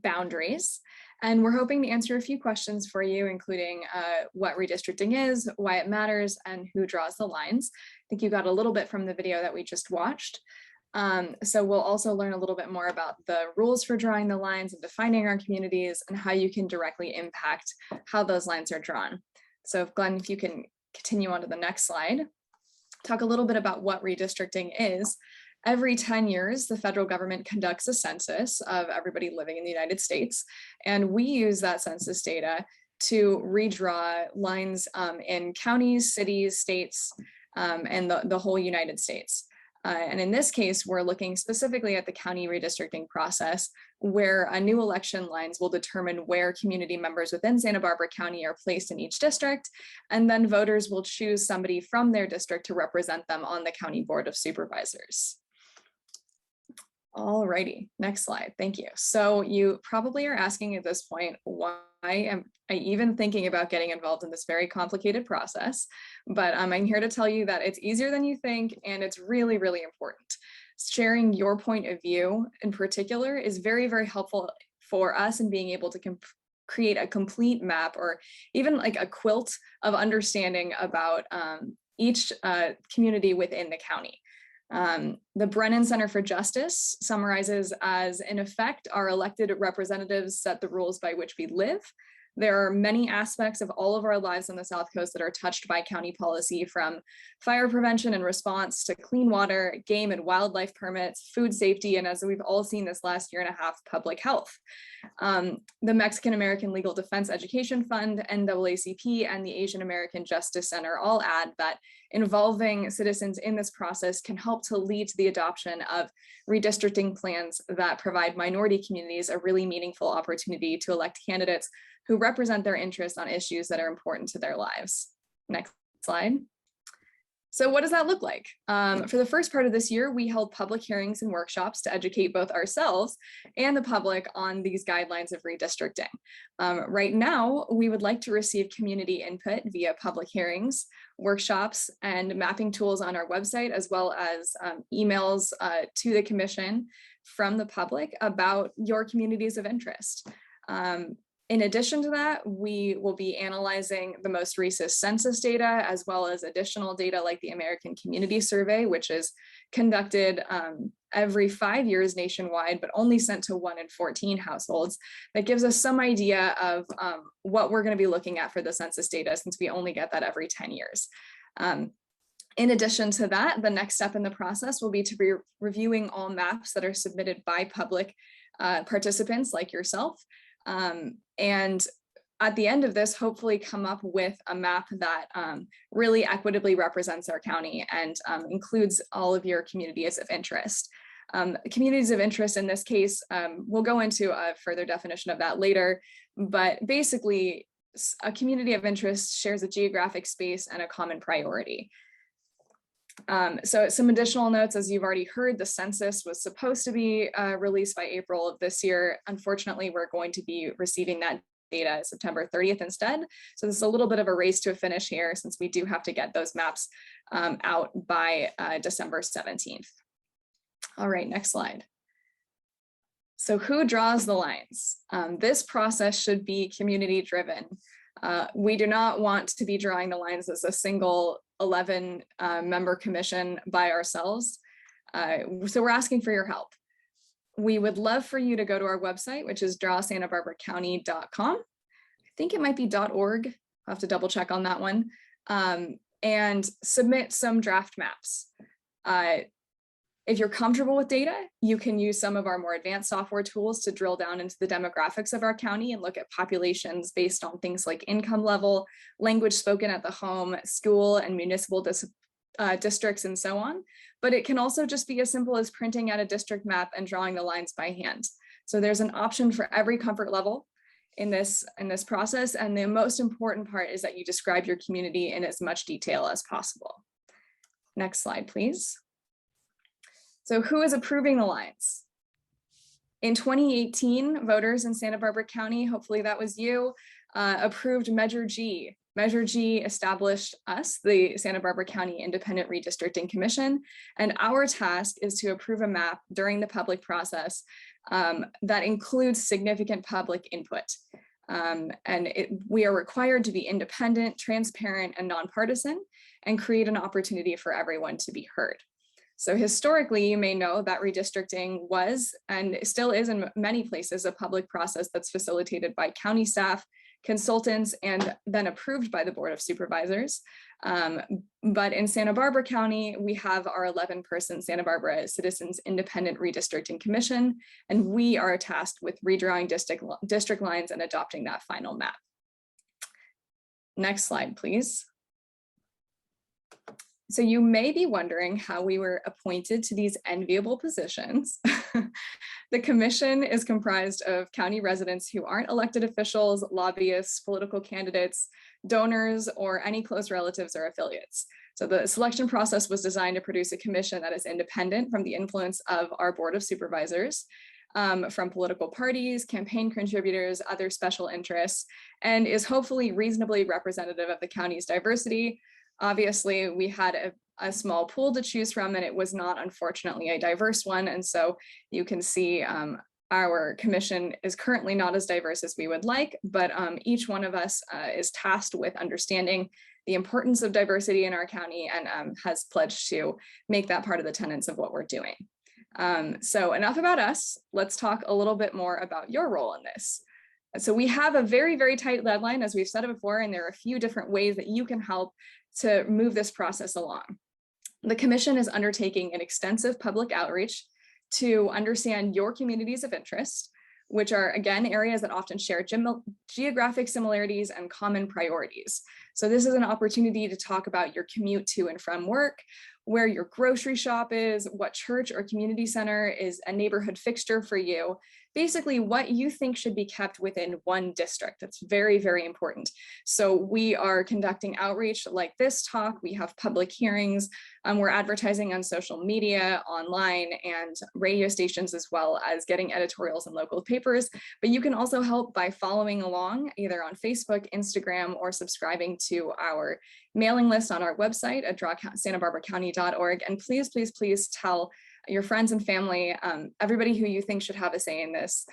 boundaries. And we're hoping to answer a few questions for you, including what redistricting is, why it matters, and who draws the lines. I think you got a little bit from the video that we just watched. So we'll also learn a little bit more about the rules for drawing the lines and defining our communities and how you can directly impact how those lines are drawn. So Glenn, if you can continue on to the next slide, talk a little bit about what redistricting is. Every 10 years, the federal government conducts a census of everybody living in the United States, and we use that census data to redraw lines in counties, cities, states, and the whole United States. And in this case, we're looking specifically at the county redistricting process, where new election lines will determine where community members within Santa Barbara County are placed in each district, and then voters will choose somebody from their district to represent them on the County Board of Supervisors. All righty, next slide, thank you. So you probably are asking at this point, why am I even thinking about getting involved in this very complicated process? But I'm here to tell you that it's easier than you think, and it's really, really important. Sharing your point of view in particular is very, very helpful for us in being able to create a complete map, or even like a quilt of understanding about each community within the county. The Brennan Center for Justice summarizes as, in effect, our elected representatives set the rules by which we live. There are many aspects of all of our lives on the South Coast that are touched by county policy, from fire prevention and response to clean water, game and wildlife permits, food safety, and as we've all seen this last year and a half, public health. The Mexican American Legal Defense Education Fund, NAACP, and the Asian American Justice Center all add that involving citizens in this process can help to lead to the adoption of redistricting plans that provide minority communities a really meaningful opportunity to elect candidates who represent their interests on issues that are important to their lives. Next slide. So what does that look like? For the first part of this year, we held public hearings and workshops to educate both ourselves and the public on these guidelines of redistricting. Right now, we would like to receive community input via public hearings, workshops, and mapping tools on our website, as well as emails to the commission from the public about your communities of interest. In addition to that, we will be analyzing the most recent census data, as well as additional data like the American Community Survey, which is conducted every 5 years nationwide, but only sent to 1 in 14 households. That gives us some idea of what we're going to be looking at for the census data, since we only get that every 10 years. In addition to that, the next step in the process will be to be reviewing all maps that are submitted by public participants like yourself. And at the end of this, hopefully come up with a map that really equitably represents our county and includes all of your communities of interest. Communities of interest in this case, we'll go into a further definition of that later, but basically a community of interest shares a geographic space and a common priority. So some additional notes, as you've already heard, the census was supposed to be released by April of this year. Unfortunately, we're going to be receiving that data September 30th instead. So this is a little bit of a race to a finish here, since we do have to get those maps out by December 17th. All right, next slide. So who draws the lines? This process should be community driven. We do not want to be drawing the lines as a single 11 member commission by ourselves. So we're asking for your help. We would love for you to go to our website, which is drawsantabarbaracounty.com. I think it might be .org. I'll have to double check on that one. And submit some draft maps. If you're comfortable with data, you can use some of our more advanced software tools to drill down into the demographics of our county and look at populations based on things like income level, language spoken at the home, school and municipal districts, and so on. But it can also just be as simple as printing out a district map and drawing the lines by hand. So there's an option for every comfort level in this process. And the most important part is that you describe your community in as much detail as possible. Next slide, please. So who is approving the lines? In 2018, voters in Santa Barbara County, hopefully that was you, approved Measure G. Measure G established us, the Santa Barbara County Independent Redistricting Commission, and our task is to approve a map during the public process that includes significant public input. We are required to be independent, transparent, and nonpartisan, and create an opportunity for everyone to be heard. So historically, you may know that redistricting was and still is in many places a public process that's facilitated by county staff, consultants, and then approved by the Board of Supervisors. But in Santa Barbara County, we have our 11-person Santa Barbara Citizens Independent Redistricting Commission, and we are tasked with redrawing district lines and adopting that final map. Next slide, please. So you may be wondering how we were appointed to these enviable positions. The commission is comprised of county residents who aren't elected officials, lobbyists, political candidates, donors, or any close relatives or affiliates. So the selection process was designed to produce a commission that is independent from the influence of our Board of Supervisors, from political parties, campaign contributors, other special interests, and is hopefully reasonably representative of the county's diversity. Obviously, we had a small pool to choose from, and it was not, unfortunately, a diverse one. And so you can see our commission is currently not as diverse as we would like, but each one of us is tasked with understanding the importance of diversity in our county and has pledged to make that part of the tenets of what we're doing. So enough about us. Let's talk a little bit more about your role in this. So we have a very, very tight deadline, as we've said it before, and there are a few different ways that you can help to move this process along. The commission is undertaking an extensive public outreach to understand your communities of interest, which are, again, areas that often share geographic similarities and common priorities. So this is an opportunity to talk about your commute to and from work, where your grocery shop is, what church or community center is a neighborhood fixture for you, basically what you think should be kept within one district. That's very, very important. So we are conducting outreach like this talk. We have public hearings. We're advertising on social media, online, and radio stations, as well as getting editorials in local papers. But you can also help by following along either on Facebook, Instagram, or subscribing to our mailing list on our website at drawsantabarbaracounty.org. And please, please, please tell your friends and family, everybody who you think should have a say in this.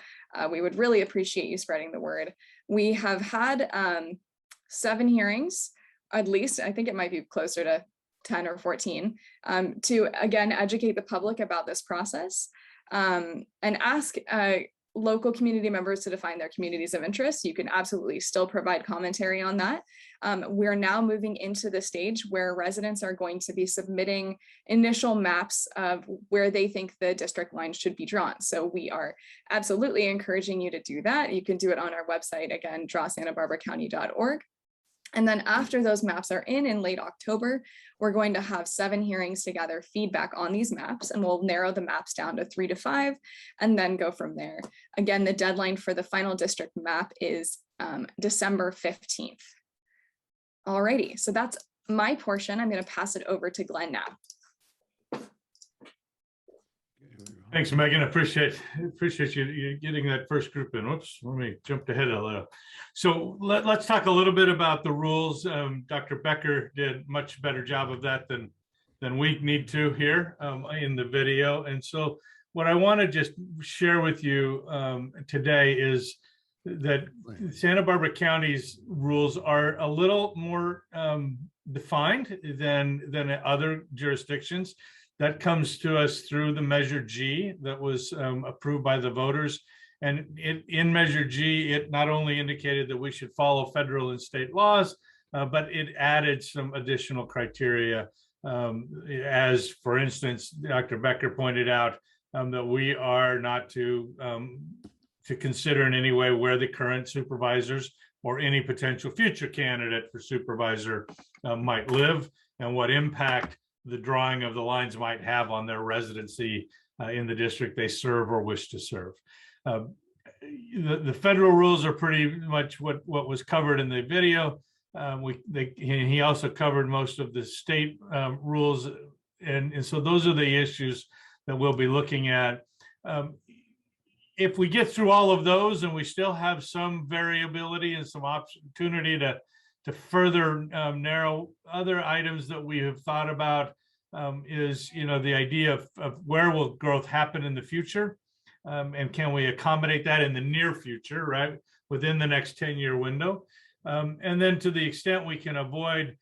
We would really appreciate you spreading the word. We have had 7 hearings, at least. I think it might be closer to 10 or 14, to again educate the public about this process and ask local community members to define their communities of interest. You can absolutely still provide commentary on that. We're now moving into the stage where residents are going to be submitting initial maps of where they think the district lines should be drawn. So we are absolutely encouraging you to do that. You can do it on our website, again, drawsantabarbaracounty.org. And then after those maps are in late October, we're going to have 7 hearings to gather feedback on these maps, and we'll narrow the maps down to 3 to 5 and then go from there. Again, the deadline for the final district map is December 15th. Alrighty, so that's my portion. I'm going to pass it over to Glenn now. Thanks, Megan. Appreciate you getting that first group in. Whoops, let me jump ahead a little. So let's talk a little bit about the rules. Dr. Becker did a much better job of that than we need to here in the video. And so what I want to just share with you today is that Santa Barbara County's rules are a little more defined than other jurisdictions. That comes to us through the Measure G that was approved by the voters. And in Measure G, it not only indicated that we should follow federal and state laws, but it added some additional criteria. As, for instance, Dr. Becker pointed out that we are not to consider in any way where the current supervisors or any potential future candidate for supervisor might live and what impact the drawing of the lines might have on their residency in the district they serve or wish to serve. The federal rules are pretty much what was covered in the video. He also covered most of the state rules. And so those are the issues that we'll be looking at. If we get through all of those and we still have some variability and some opportunity to further narrow other items that we have thought about, is the idea of where will growth happen in the future, and can we accommodate that in the near future, right, within the next 10-year window, and then to the extent we can avoid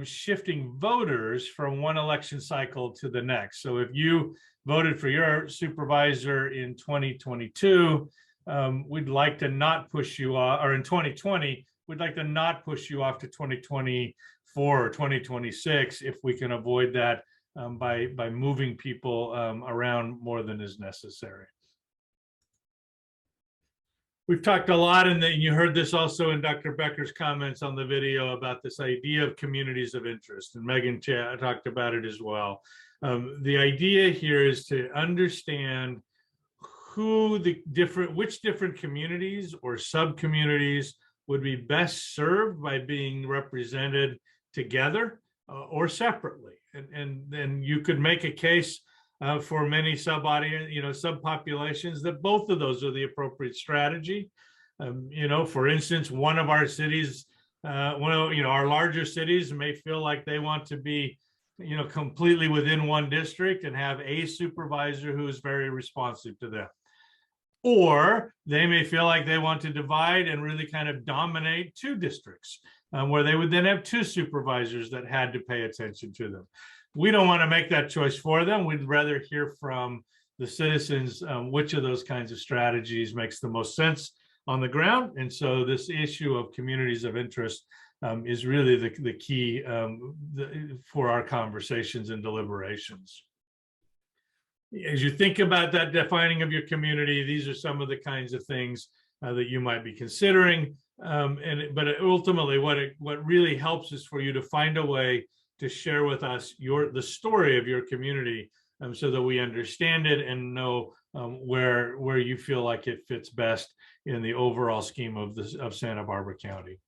shifting voters from one election cycle to the next. So if you voted for your supervisor in 2022, we'd like to not push you off, or in 2020, we'd like to not push you off to 2024 or 2026 if we can avoid that by moving people around more than is necessary. We've talked a lot, and you heard this also in Dr. Becker's comments on the video about this idea of communities of interest, and Megan talked about it as well. The idea here is to understand which different communities or sub-communities would be best served by being represented together or separately. And then you could make a case for many subpopulations that both of those are the appropriate strategy. For instance, one of our cities, our larger cities may feel like they want to be, completely within one district and have a supervisor who is very responsive to them. Or they may feel like they want to divide and really kind of dominate 2 districts, where they would then have 2 supervisors that had to pay attention to them. We don't want to make that choice for them. We'd rather hear from the citizens which of those kinds of strategies makes the most sense on the ground. And so this issue of communities of interest is really the key for our conversations and deliberations. As you think about that defining of your community, these are some of the kinds of things that you might be considering. But ultimately, what really helps is for you to find a way to share with us the story of your community, so that we understand it and know where you feel like it fits best in the overall scheme of Santa Barbara County.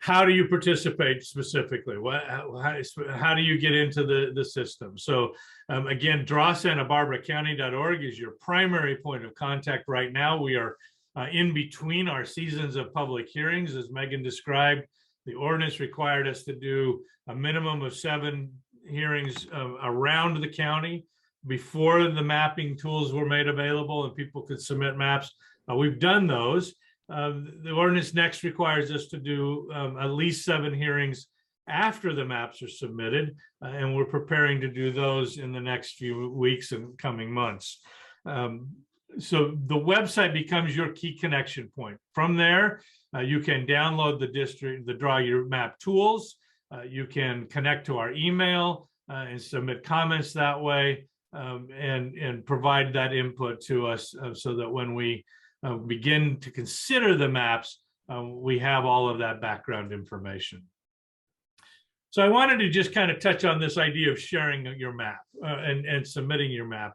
How do you participate specifically? How do you get into the system? So again, drawsantabarbaracounty.org is your primary point of contact right now. We are in between our seasons of public hearings. As Megan described, the ordinance required us to do a minimum of 7 hearings around the county before the mapping tools were made available and people could submit maps. We've done those. The ordinance next requires us to do at least 7 hearings after the maps are submitted, and we're preparing to do those in the next few weeks and coming months. So the website becomes your key connection point. From there, you can download the Draw Your Map tools. You can connect to our email and submit comments that way, and provide that input to us so that when we begin to consider the maps, we have all of that background information. So I wanted to just kind of touch on this idea of sharing your map and submitting your map.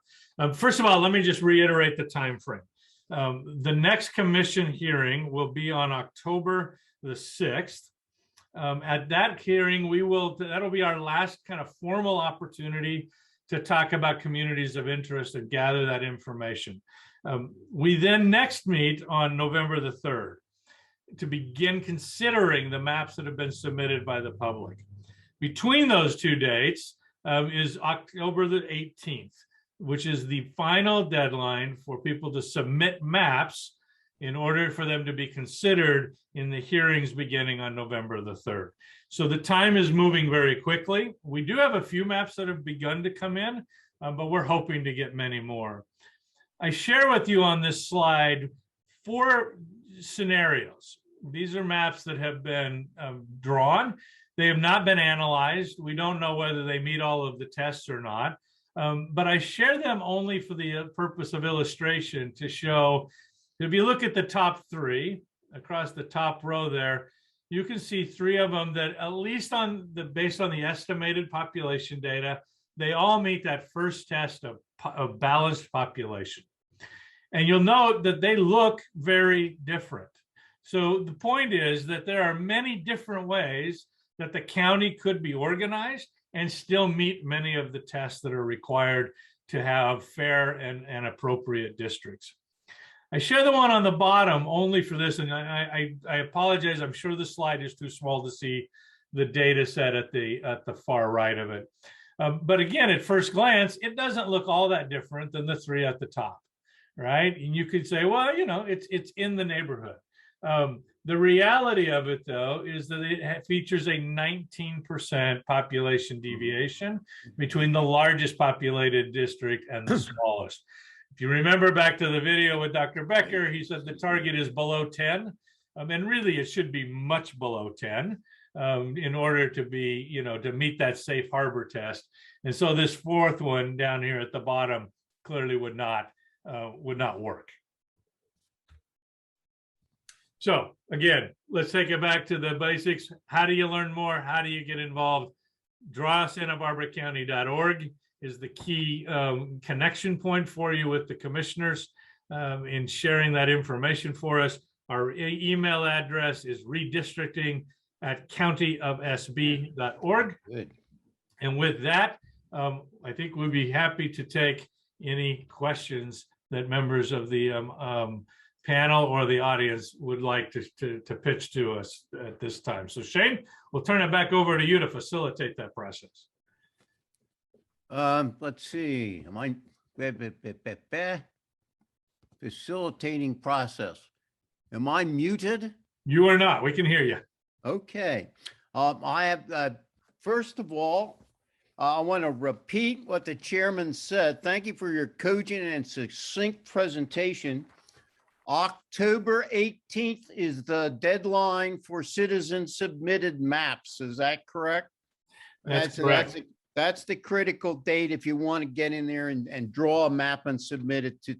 First of all, let me just reiterate the time frame. The next commission hearing will be on October the 6th. At that hearing, that'll be our last kind of formal opportunity to talk about communities of interest and gather that information. We then next meet on November the 3rd to begin considering the maps that have been submitted by the public. Between those two dates is October the 18th, which is the final deadline for people to submit maps in order for them to be considered in the hearings beginning on November the 3rd. So the time is moving very quickly. We do have a few maps that have begun to come in, but we're hoping to get many more. I share with you on this slide 4 scenarios. These are maps that have been drawn. They have not been analyzed. We don't know whether they meet all of the tests or not, but I share them only for the purpose of illustration to show, if you look at the top 3 across the top row there, you can see 3 of them that, at least based on the estimated population data, they all meet that first test of balanced population. And you'll note that they look very different. So the point is that there are many different ways that the county could be organized and still meet many of the tests that are required to have fair and appropriate districts. I share the one on the bottom only for this, and I apologize. I'm sure the slide is too small to see the data set at the far right of it. But again, at first glance, it doesn't look all that different than the 3 at the top, right? And you could say, well, you know, it's in the neighborhood. The reality of it, though, is that it features a 19% population deviation between the largest populated district and the smallest. If you remember back to the video with Dr. Becker, he said the target is below 10, and really it should be much below 10 in order to be, you know, to meet that safe harbor test. And so this 4th one down here at the bottom clearly would not work. So again, let's take it back to the basics. How do you learn more? How do you get involved? DrawSantaBarbaraCounty.org is the key connection point for you with the commissioners in sharing that information for us. Our email address is redistricting@countyofsb.org. Good. And with that, I think we'd be happy to take any questions that members of the panel or the audience would like to pitch to us at this time. So Shane, we'll turn it back over to you to facilitate that process. Let's see, am I facilitating process? Am I muted? You are not, we can hear you. Okay, I have, first of all, I want to repeat what the chairman said. Thank you for your cogent and succinct presentation. October 18th is the deadline for citizen submitted maps. Is that correct? That's correct. That's the critical date if you want to get in there and draw a map and submit it to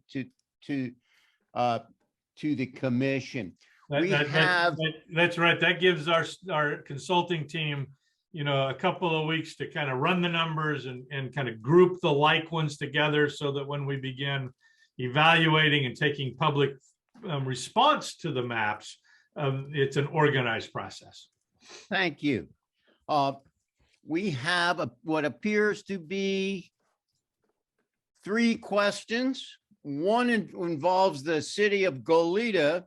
the commission. That's right. That gives our consulting team, you know, a couple of weeks to kind of run the numbers and kind of group the like ones together so that when we begin evaluating and taking public response to the maps, it's an organized process. Thank you. We have what appears to be 3 questions. One involves the city of Goleta,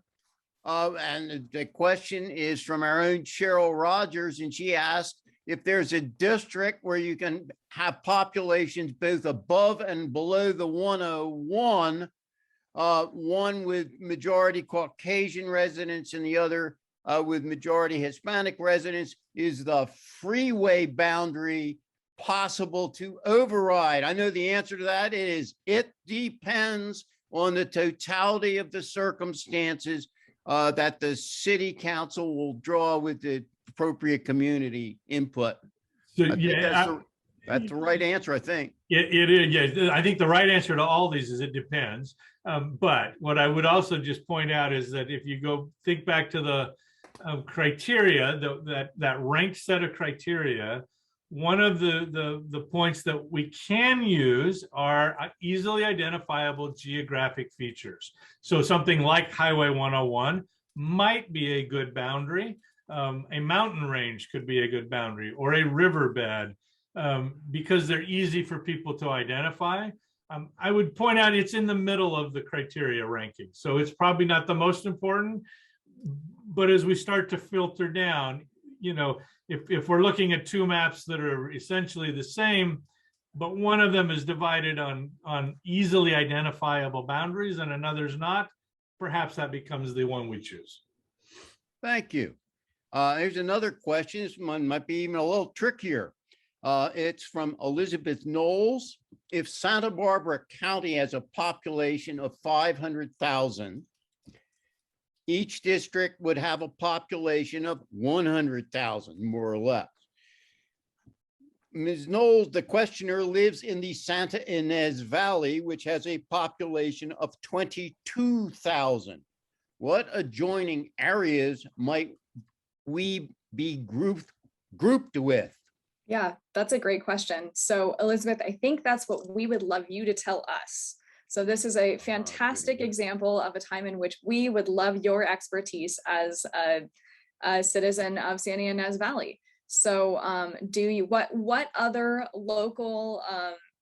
and the question is from our own Cheryl Rogers, and she asked if there's a district where you can have populations both above and below the 101, one with majority Caucasian residents and the other with majority Hispanic residents. Is the freeway boundary possible to override? I know the answer to that is it depends on the totality of the circumstances that the city council will draw with the appropriate community input. So, I think yeah, that's the right answer, I think. it is. Yeah, I think the right answer to all these is it depends. But what I would also just point out is that if you go think back to the criteria, that ranked set of criteria, one of the points that we can use are easily identifiable geographic features. So something like Highway 101 might be a good boundary. A mountain range could be a good boundary, or a riverbed, because they're easy for people to identify. I would point out it's in the middle of the criteria ranking. So it's probably not the most important, but as we start to filter down, you know, if we're looking at two maps that are essentially the same, but one of them is divided on easily identifiable boundaries and another's not, perhaps that becomes the one we choose. Thank you. Here's another question. This one might be even a little trickier. It's from Elizabeth Knowles. If Santa Barbara County has a population of 500,000, each district would have a population of 100,000, more or less. Ms. Knowles, the questioner, lives in the Santa Ynez Valley, which has a population of 22,000. What adjoining areas might we be grouped with? Yeah, that's a great question. So Elizabeth, I think that's what we would love you to tell us. So this is a fantastic example of a time in which we would love your expertise as a citizen of Santa Ynez Valley. So what other local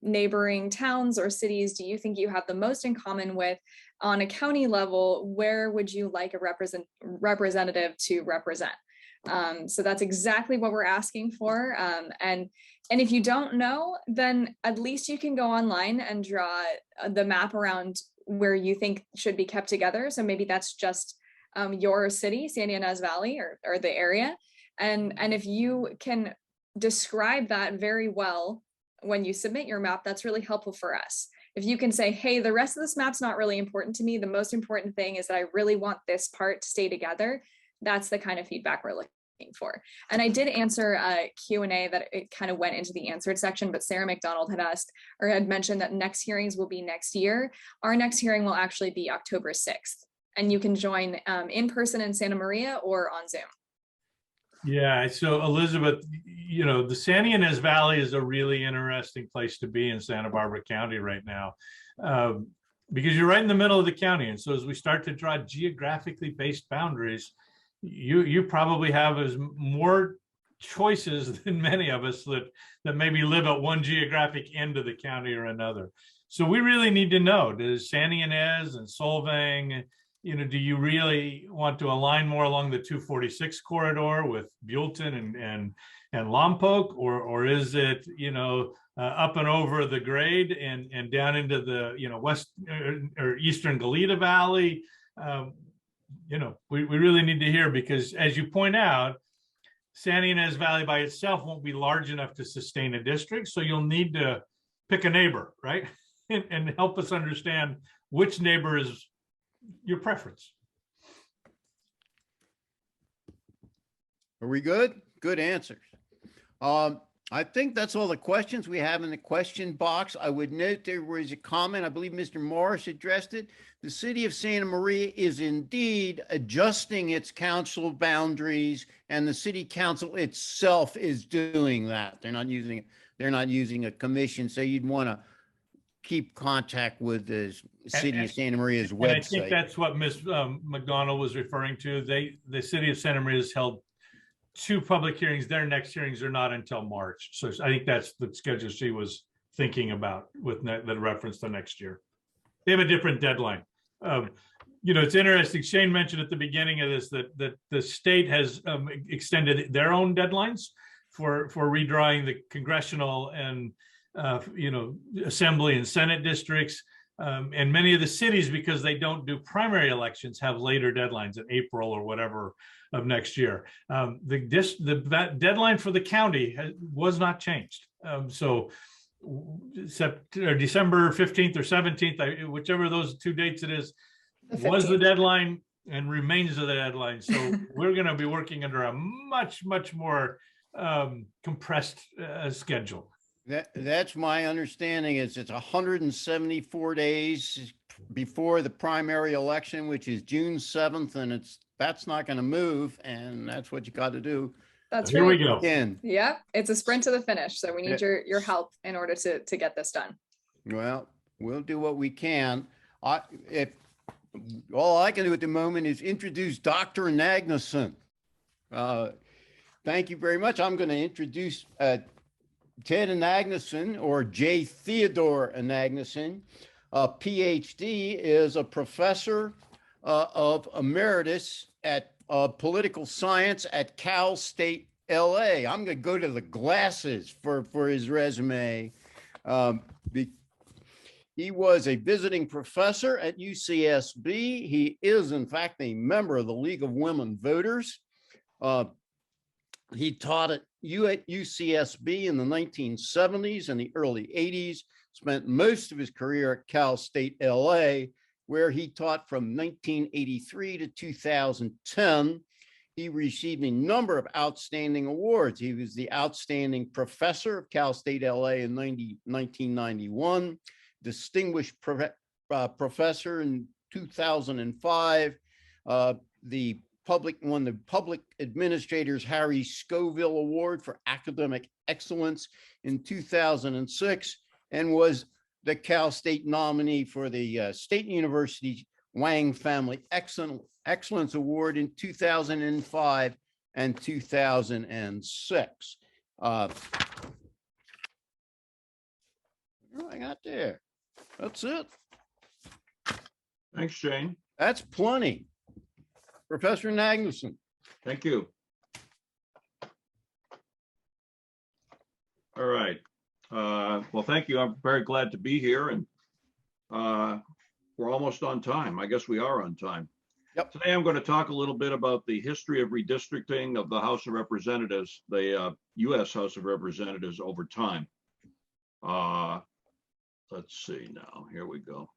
neighboring towns or cities do you think you have the most in common with on a county level? Where would you like a representative to represent? So that's exactly what we're asking for. And if you don't know, then at least you can go online and draw the map around where you think should be kept together. So maybe that's just your city, Santa Ynez Valley, or the area. And if you can describe that very well when you submit your map, that's really helpful for us. If you can say, hey, the rest of this map's not really important to me. The most important thing is that I really want this part to stay together. That's the kind of feedback we're looking for. And I did answer a Q&A that it kind of went into the answered section, but Sarah McDonald had asked or had mentioned that next hearings will be next year. Our next hearing will actually be October 6th. And you can join in person in Santa Maria or on Zoom. Yeah, so Elizabeth, you know, the Santa Ynez Valley is a really interesting place to be in Santa Barbara County right now, because you're right in the middle of the county. And so as we start to draw geographically based boundaries, you probably have as more choices than many of us that maybe live at one geographic end of the county or another. So we really need to know, does Santa Ynez and Solvang, you know, do you really want to align more along the 246 corridor with Buellton and Lompoc, or is it, you know, up and over the grade and down into the, you know, west or eastern Goleta Valley? You know, we really need to hear, because as you point out, Santa Ynez Valley by itself won't be large enough to sustain a district. So you'll need to pick a neighbor, right? and help us understand which neighbor is your preference. Are we good? Good answers. I think that's all the questions we have in the question box. I would note there was a comment, I believe Mr. Morris addressed it. The city of Santa Maria is indeed adjusting its council boundaries, and the city council itself is doing that. They're not using a commission. So you'd want to keep contact with the city of Santa Maria's website. And I think that's what Ms. McDonald was referring to. The city of Santa Maria has held 2 public hearings. Their next hearings are not until March. So I think that's the schedule she was thinking about with the reference to next year. They have a different deadline. You know, it's interesting. Shane mentioned at the beginning of this that the state has extended their own deadlines for redrawing the congressional and you know, assembly and Senate districts. And many of the cities, because they don't do primary elections, have later deadlines in April or whatever of next year. That deadline for the county was not changed. So December 15th or 17th, whichever of those two dates it is, The was the 15th. deadline and remains the deadline. So we're going to be working under a much more compressed schedule. That's my understanding. Is it's 174 days before the primary election, which is June 7th, and that's not going to move, and that's what you got to do. That's Here right. we go. Again, Yeah, it's a sprint to the finish. So we need your help in order to get this done. well, we'll do what we can. If all I can do at the moment is introduce Dr. Nagnason. Thank you very much. I'm going to introduce Ted Nagnason, or J. Theodore Nagnason. PhD, is a professor of emeritus at political science at Cal State LA. I'm going to go to the glasses for his resume. He was a visiting professor at UCSB. He is, in fact, a member of the League of Women Voters. He taught at UCSB in the 1970s and the early 80s, spent most of his career at Cal State LA, where he taught from 1983 to 2010. He received a number of outstanding awards. He was the outstanding professor of Cal State LA in 1991, distinguished professor in 2005, won the Public Administrators Harry Scoville Award for Academic Excellence in 2006, and was the Cal State nominee for the State University Wang Family Excellence Award in 2005 and 2006. What do I got there? That's it. Thanks, Shane. That's plenty. Professor Nagnason. Thank you. All right. Well, thank you. I'm very glad to be here, and we're almost on time. I guess we are on time. Yep. Today, I'm going to talk a little bit about the history of redistricting of the House of Representatives, the U.S. House of Representatives over time. Let's see now. Here we go.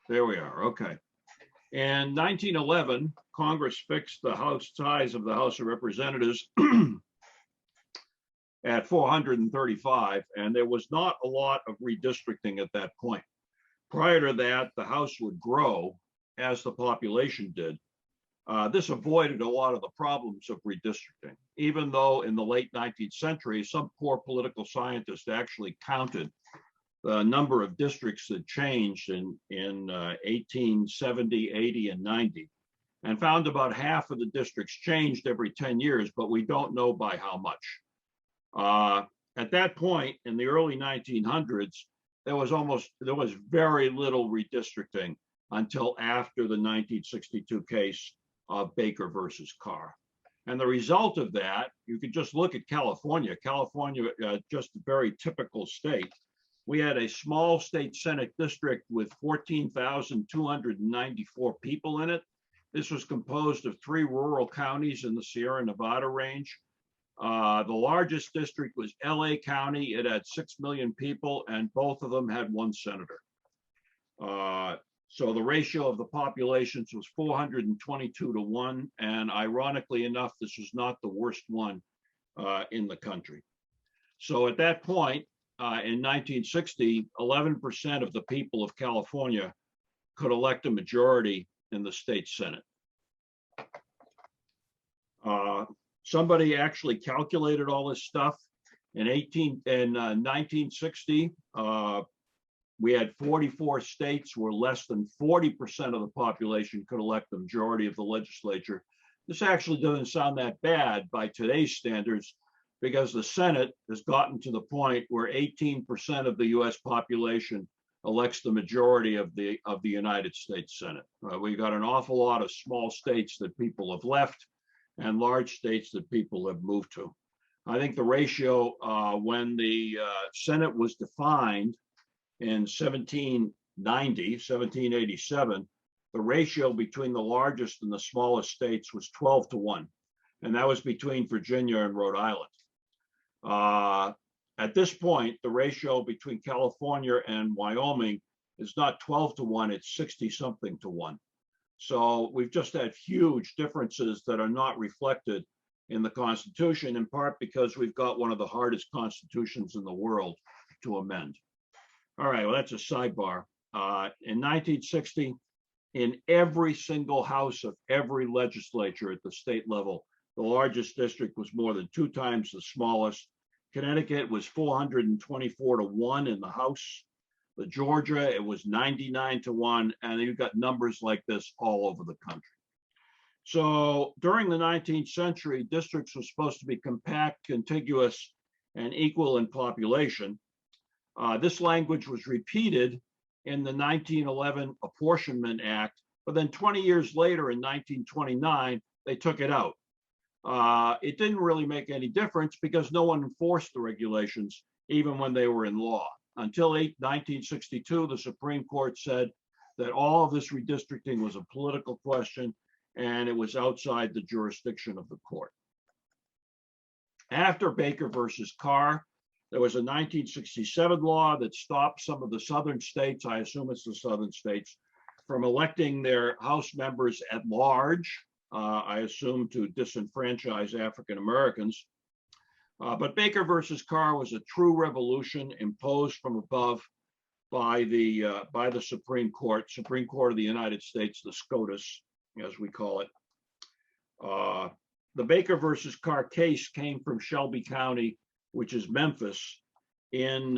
There we are. Okay. In 1911, Congress fixed the House size of the House of Representatives at 435, and there was not a lot of redistricting at that point. Prior to that, the House would grow as the population did. This avoided a lot of the problems of redistricting, even though in the late 19th century, some poor political scientists actually counted the number of districts that changed in 1870, 80, and 90, and found about half of the districts changed every 10 years, but we don't know by how much. At that point, in the early 1900s, there was very little redistricting until after the 1962 case of Baker versus Carr. And the result of that, you could just look at California. California, just a very typical state. We had a small state Senate district with 14,294 people in it. This was composed of 3 rural counties in the Sierra Nevada range. The largest district was LA County. It had 6 million people, and both of them had 1 senator. So the ratio of the populations was 422 to 1. And ironically enough, this was not the worst one in the country. So at that point, in 1960, 11% of the people of California could elect a majority in the state Senate. Somebody actually calculated all this stuff. In 1960, we had 44 states where less than 40% of the population could elect the majority of the legislature. This actually doesn't sound that bad by today's standards, because the Senate has gotten to the point where 18% of the US population elects the majority of the United States Senate. We've got an awful lot of small states that people have left and large states that people have moved to. I think the ratio when the Senate was defined in 1787, the ratio between the largest and the smallest states was 12 to 1. and that was between Virginia and Rhode Island. At this point, the ratio between California and Wyoming is not 12 to 1, it's 60 something to 1. So we've just had huge differences that are not reflected in the Constitution, in part because we've got one of the hardest constitutions in the world to amend. All right, well, that's a sidebar. In 1960, in every single house of every legislature at the state level, the largest district was more than 2 times the smallest. Connecticut was 424 to 1 in the House. The Georgia, it was 99 to 1, and you've got numbers like this all over the country. So during the 19th century, districts were supposed to be compact, contiguous, and equal in population. This language was repeated in the 1911 Apportionment Act, but then 20 years later in 1929, they took it out. It didn't really make any difference because no one enforced the regulations, even when they were in law. Until 1962, the Supreme Court said that all of this redistricting was a political question and it was outside the jurisdiction of the court. After Baker versus Carr, there was a 1967 law that stopped some of the southern states, I assume it's the southern states, from electing their House members at large, I assume to disenfranchise African Americans. But Baker versus Carr was a true revolution imposed from above by the Supreme Court of the United States, the SCOTUS, as we call it. The Baker versus Carr case came from Shelby County, which is Memphis in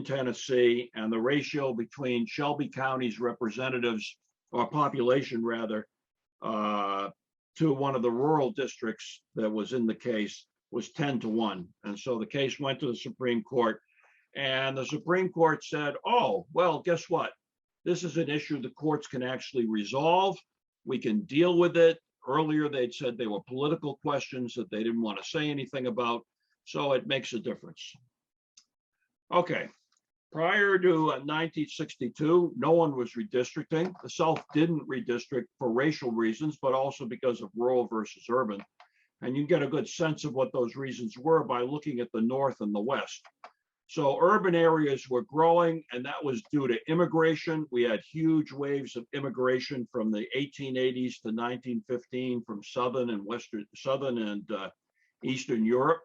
Tennessee, and the ratio between Shelby County's representatives, or population rather, to one of the rural districts that was in the case was 10 to 1. And so the case went to the Supreme Court, and the Supreme Court said, oh, well, guess what? This is an issue the courts can actually resolve. We can deal with it. Earlier, they'd said they were political questions that they didn't want to say anything about. So it makes a difference. Okay. Prior to 1962, no one was redistricting. The South didn't redistrict for racial reasons, but also because of rural versus urban. And you get a good sense of what those reasons were by looking at the North and the West. So urban areas were growing, and that was due to immigration. We had huge waves of immigration from the 1880s to 1915 from Southern and Eastern Europe,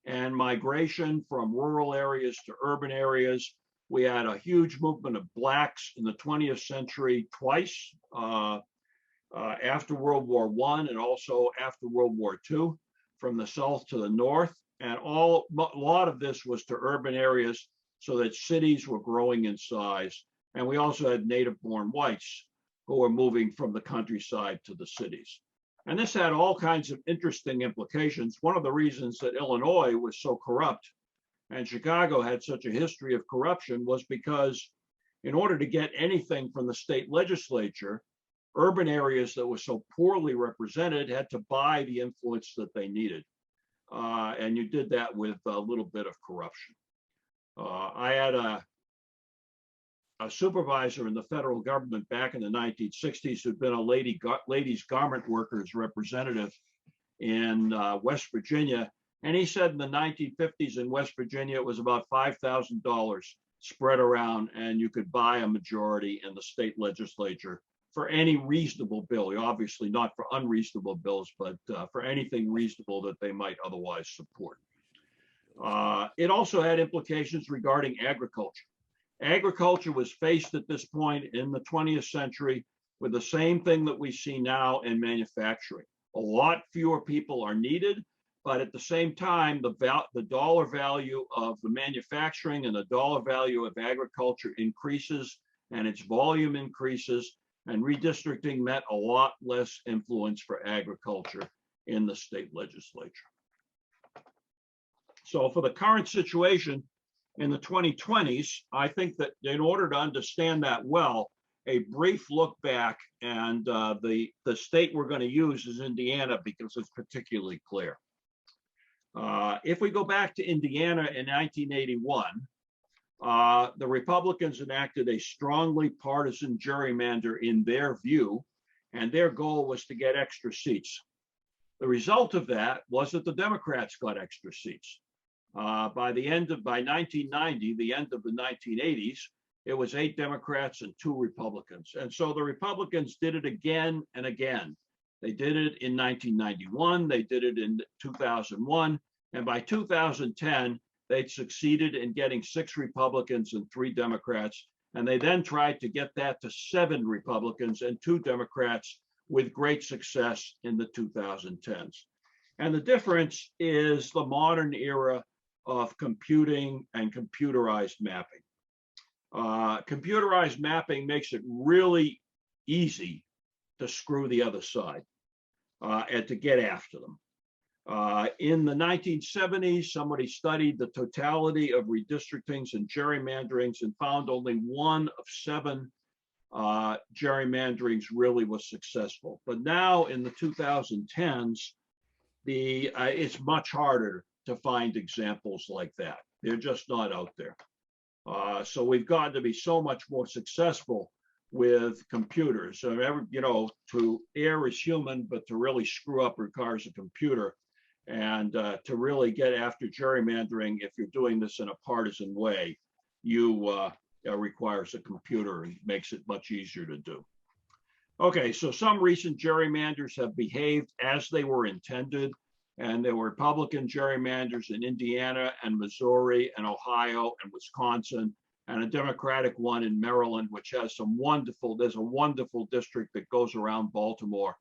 and migration from rural areas to urban areas. We had a huge movement of Blacks in the 20th century twice, after World War I and also after World War II, from the South to the North. And a lot of this was to urban areas so that cities were growing in size. And we also had native-born whites who were moving from the countryside to the cities. And this had all kinds of interesting implications. One of the reasons that Illinois was so corrupt and Chicago had such a history of corruption was because in order to get anything from the state legislature, urban areas that were so poorly represented had to buy the influence that they needed. And you did that with a little bit of corruption. I had a supervisor in the federal government back in the 1960s who'd been a ladies garment workers representative in West Virginia. And he said in the 1950s in West Virginia, it was about $5,000 spread around, and you could buy a majority in the state legislature for any reasonable bill, obviously not for unreasonable bills, but for anything reasonable that they might otherwise support. It also had implications regarding agriculture. Agriculture was faced at this point in the 20th century with the same thing that we see now in manufacturing. A lot fewer people are needed, but at the same time, the dollar value of the manufacturing and the dollar value of agriculture increases and its volume increases. And redistricting meant a lot less influence for agriculture in the state legislature. So for the current situation in the 2020s, I think that in order to understand that well, a brief look back, and the state we're going to use is Indiana because it's particularly clear. If we go back to Indiana in 1981, the Republicans enacted a strongly partisan gerrymander in their view, and their goal was to get extra seats. The result of that was that the Democrats got extra seats. By 1990, the end of the 1980s, it was 8 Democrats and 2 Republicans. And so the Republicans did it again and again. They did it in 1991, they did it in 2001, and by 2010, they'd succeeded in getting 6 Republicans and 3 Democrats, and they then tried to get that to 7 Republicans and 2 Democrats with great success in the 2010s. And the difference is the modern era of computing and computerized mapping. Computerized mapping makes it really easy to screw the other side and to get after them. In the 1970s, somebody studied the totality of redistrictings and gerrymanderings and found only 1 of 7 gerrymanderings really was successful. But now in the 2010s, it's much harder to find examples like that. They're just not out there. So we've got to be so much more successful with computers. So, to err is human, but to really screw up requires a computer. And to really get after gerrymandering, if you're doing this in a partisan way, it requires a computer and makes it much easier to do. Okay, so some recent gerrymanders have behaved as they were intended. And there were Republican gerrymanders in Indiana and Missouri and Ohio and Wisconsin, and a Democratic one in Maryland, which has there's a wonderful district that goes around Baltimore,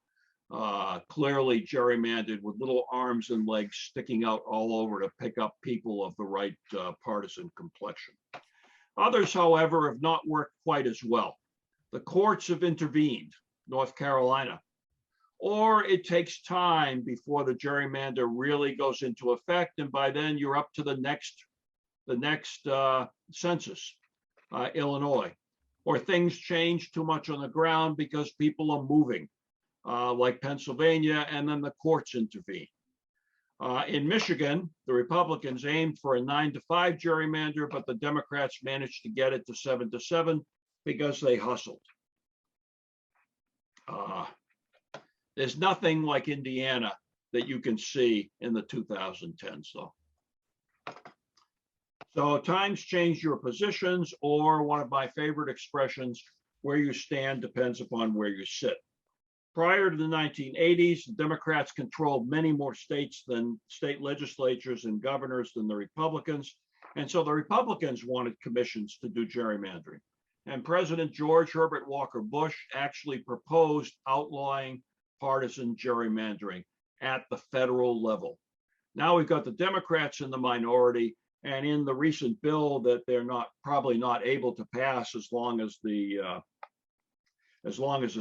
clearly gerrymandered with little arms and legs sticking out all over to pick up people of the right partisan complexion. Others, however, have not worked quite as well. The courts have intervened, North Carolina. Or it takes time before the gerrymander really goes into effect, and by then you're up to the next census, Illinois. Or things change too much on the ground because people are moving, like Pennsylvania, and then the courts intervene. In Michigan, the Republicans aimed for a 9-to-5 gerrymander, but the Democrats managed to get it to 7-to-7 because they hustled. There's nothing like Indiana that you can see in the 2010s, though. So times change your positions, or one of my favorite expressions, where you stand depends upon where you sit. Prior to the 1980s, the Democrats controlled many more states than state legislatures and governors than the Republicans. And so the Republicans wanted commissions to do gerrymandering. And President George Herbert Walker Bush actually proposed outlawing partisan gerrymandering at the federal level. Now we've got the Democrats in the minority, and in the recent bill that they're probably not able to pass as long as the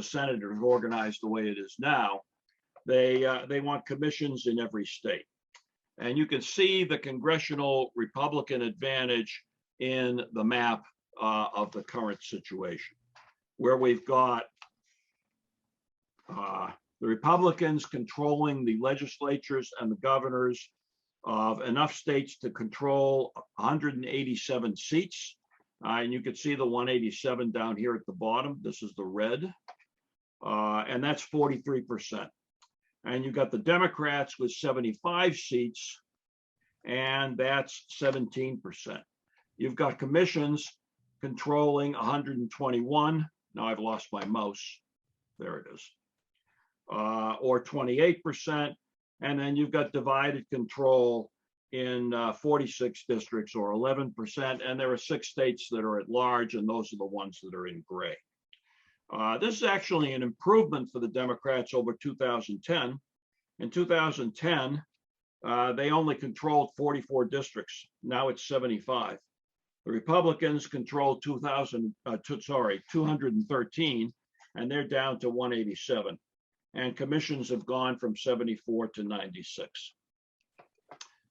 Senate is organized the way it is now, they want commissions in every state. And you can see the congressional Republican advantage in the map of the current situation, where we've got the Republicans controlling the legislatures and the governors of enough states to control 187 seats. And you can see the 187 down here at the bottom. This is the red. And that's 43%. And you've got the Democrats with 75 seats, and that's 17%. You've got commissions controlling 121. Now I've lost my mouse. There it is. Or 28%. And then you've got divided control in 46 districts, or 11%. And there are 6 states that are at large, and those are the ones that are in gray. This is actually an improvement for the Democrats over 2010. In 2010, they only controlled 44 districts. Now it's 75. The Republicans controlled 213, and they're down to 187. And commissions have gone from 74 to 96.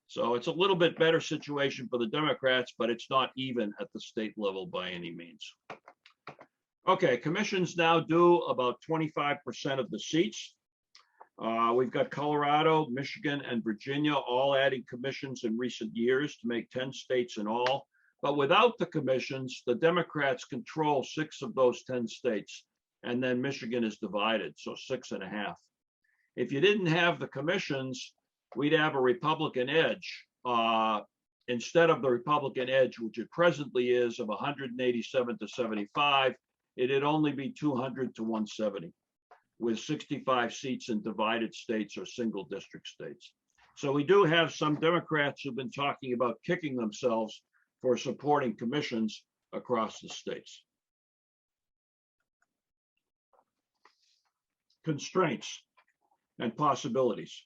So it's a little bit better situation for the Democrats, but it's not even at the state level by any means. Okay, commissions now do about 25% of the seats. We've got Colorado, Michigan, and Virginia all adding commissions in recent years to make 10 states in all. But without the commissions, the Democrats control 6 of those 10 states. And then Michigan is divided, so 6.5. If you didn't have the commissions, we'd have a Republican edge. Instead of the Republican edge, which it presently is of 187 to 75, it'd only be 200 to 170, with 65 seats in divided states or single district states. So we do have some Democrats who've been talking about kicking themselves for supporting commissions across the states. Constraints and possibilities.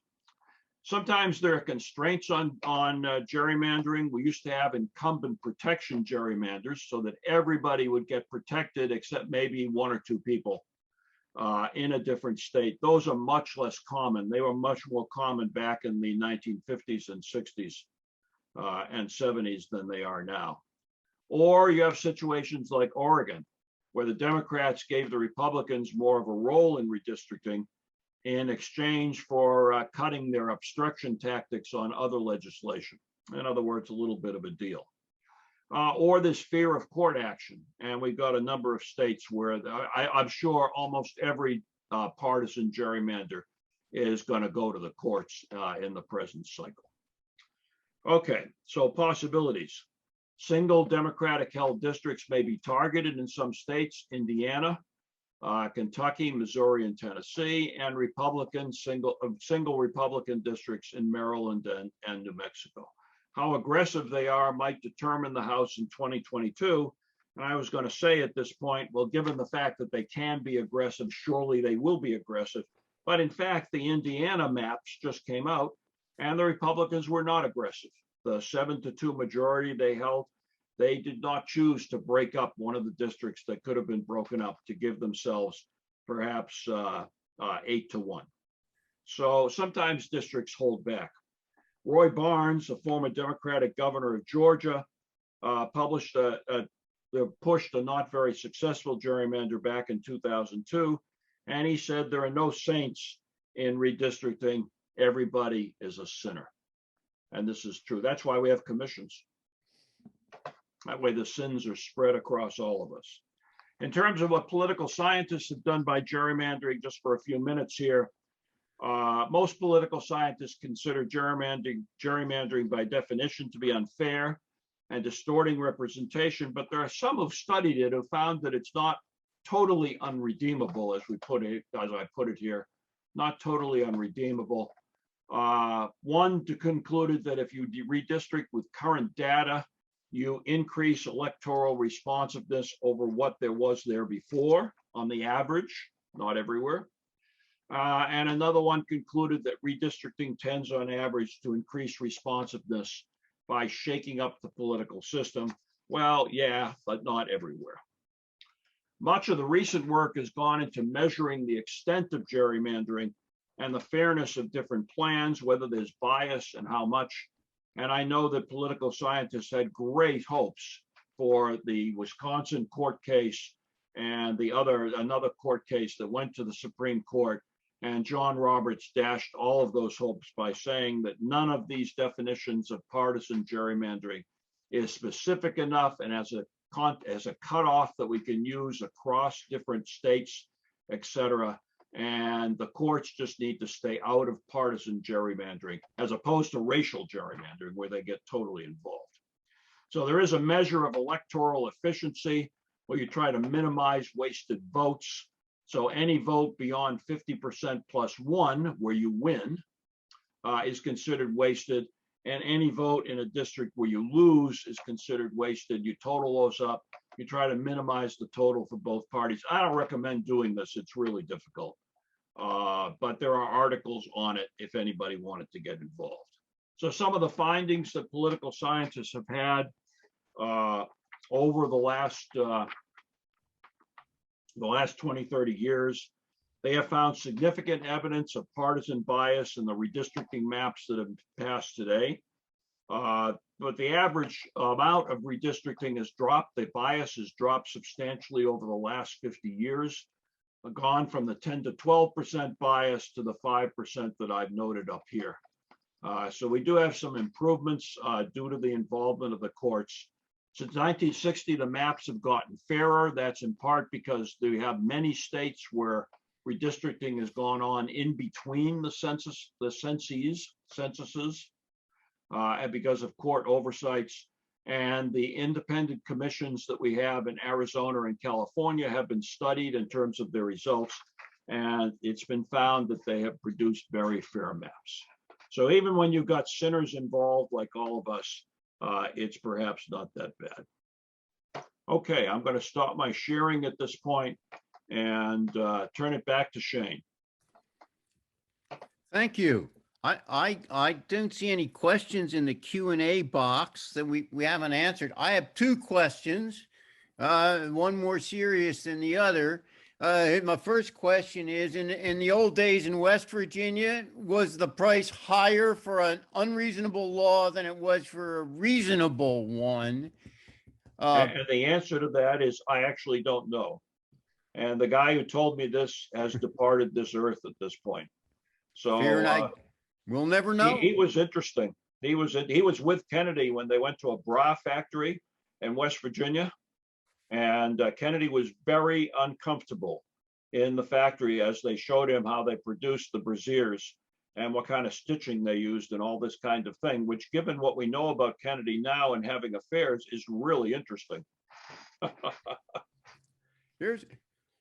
Sometimes there are constraints on gerrymandering. We used to have incumbent protection gerrymanders so that everybody would get protected except maybe one or two people in a different state. Those are much less common. They were much more common back in the 1950s and 60s and 70s than they are now. Or you have situations like Oregon, where the Democrats gave the Republicans more of a role in redistricting in exchange for cutting their obstruction tactics on other legislation. In other words, a little bit of a deal. Or this fear of court action. And we've got a number of states where I'm sure almost every partisan gerrymander is going to go to the courts in the present cycle. Okay, so possibilities. Single Democratic held districts may be targeted in some states, Indiana, Kentucky, Missouri, and Tennessee, and single Republican districts in Maryland and New Mexico. How aggressive they are might determine the House in 2022. And I was going to say at this point, well, given the fact that they can be aggressive, surely they will be aggressive. But in fact, the Indiana maps just came out, and the Republicans were not aggressive. The 7-2 majority they held, they did not choose to break up one of the districts that could have been broken up to give themselves perhaps 8-1. So sometimes districts hold back. Roy Barnes, a former Democratic governor of Georgia, pushed a not very successful gerrymander back in 2002. And he said there are no saints in redistricting. Everybody is a sinner. And this is true. That's why we have commissions. That way the sins are spread across all of us. In terms of what political scientists have done by gerrymandering, just for a few minutes here, most political scientists consider gerrymandering by definition to be unfair and distorting representation, but there are some who've studied it who found that it's not totally unredeemable, as I put it here, not totally unredeemable. One concluded that if you redistrict with current data, you increase electoral responsiveness over what there was there before on the average, not everywhere. And another one concluded that redistricting tends on average to increase responsiveness by shaking up the political system. Well, yeah, but not everywhere. Much of the recent work has gone into measuring the extent of gerrymandering and the fairness of different plans, whether there's bias and how much. And I know that political scientists had great hopes for the Wisconsin court case and another court case that went to the Supreme Court. And John Roberts dashed all of those hopes by saying that none of these definitions of partisan gerrymandering is specific enough and as a cutoff that we can use across different states, et cetera. And the courts just need to stay out of partisan gerrymandering as opposed to racial gerrymandering where they get totally involved. So there is a measure of electoral efficiency where you try to minimize wasted votes. So any vote beyond 50% plus one where you win is considered wasted. And any vote in a district where you lose is considered wasted. You total those up. You try to minimize the total for both parties. I don't recommend doing this. It's really difficult. But there are articles on it if anybody wanted to get involved. So some of the findings that political scientists have had over the last 20, 30 years, they have found significant evidence of partisan bias in the redistricting maps that have passed today. But the average amount of redistricting has dropped. The bias has dropped substantially over the last 50 years, gone from the 10 to 12% bias to the 5% that I've noted up here. So we do have some improvements due to the involvement of the courts. Since 1960, the maps have gotten fairer. That's in part because we have many states where Redistricting has gone on in between the censuses, and because of court oversights. And the independent commissions that we have in Arizona and California have been studied in terms of their results. And it's been found that they have produced very fair maps. So even when you've got sinners involved, like all of us, it's perhaps not that bad. Okay, I'm going to stop my sharing at this point and turn it back to Shane. Thank you. I don't see any questions in the Q&A box that we haven't answered. I have two questions, one more serious than the other. My first question is, in the old days in West Virginia, was the price higher for an unreasonable law than it was for a reasonable one? And the answer to that is, I actually don't know. And the guy who told me this has departed this earth at this point. So we'll never know. He was interesting. He was with Kennedy when they went to a bra factory in West Virginia. And Kennedy was very uncomfortable in the factory as they showed him how they produced the brassieres and what kind of stitching they used and all this kind of thing, which, given what we know about Kennedy now and having affairs, is really interesting. Here's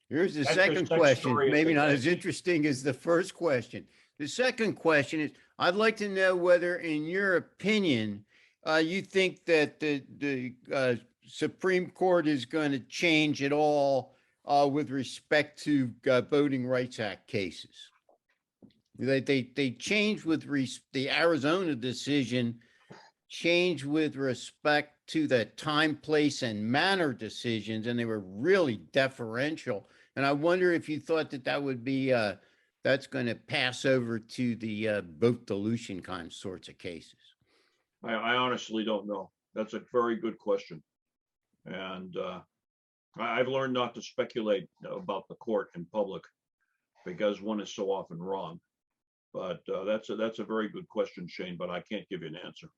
the second question, maybe not as interesting as the first question. The second question is, I'd like to know whether, in your opinion, you think that the Supreme Court is going to change at all with respect to Voting Rights Act cases. They changed with the Arizona decision, changed with respect to the time, place, and manner decisions, and they were really deferential. And I wonder if you thought that would be that's going to pass over to the vote dilution kind of sorts of cases. I honestly don't know. That's a very good question. And I've learned not to speculate about the court in public because one is so often wrong. But that's a very good question, Shane, but I can't give you an answer.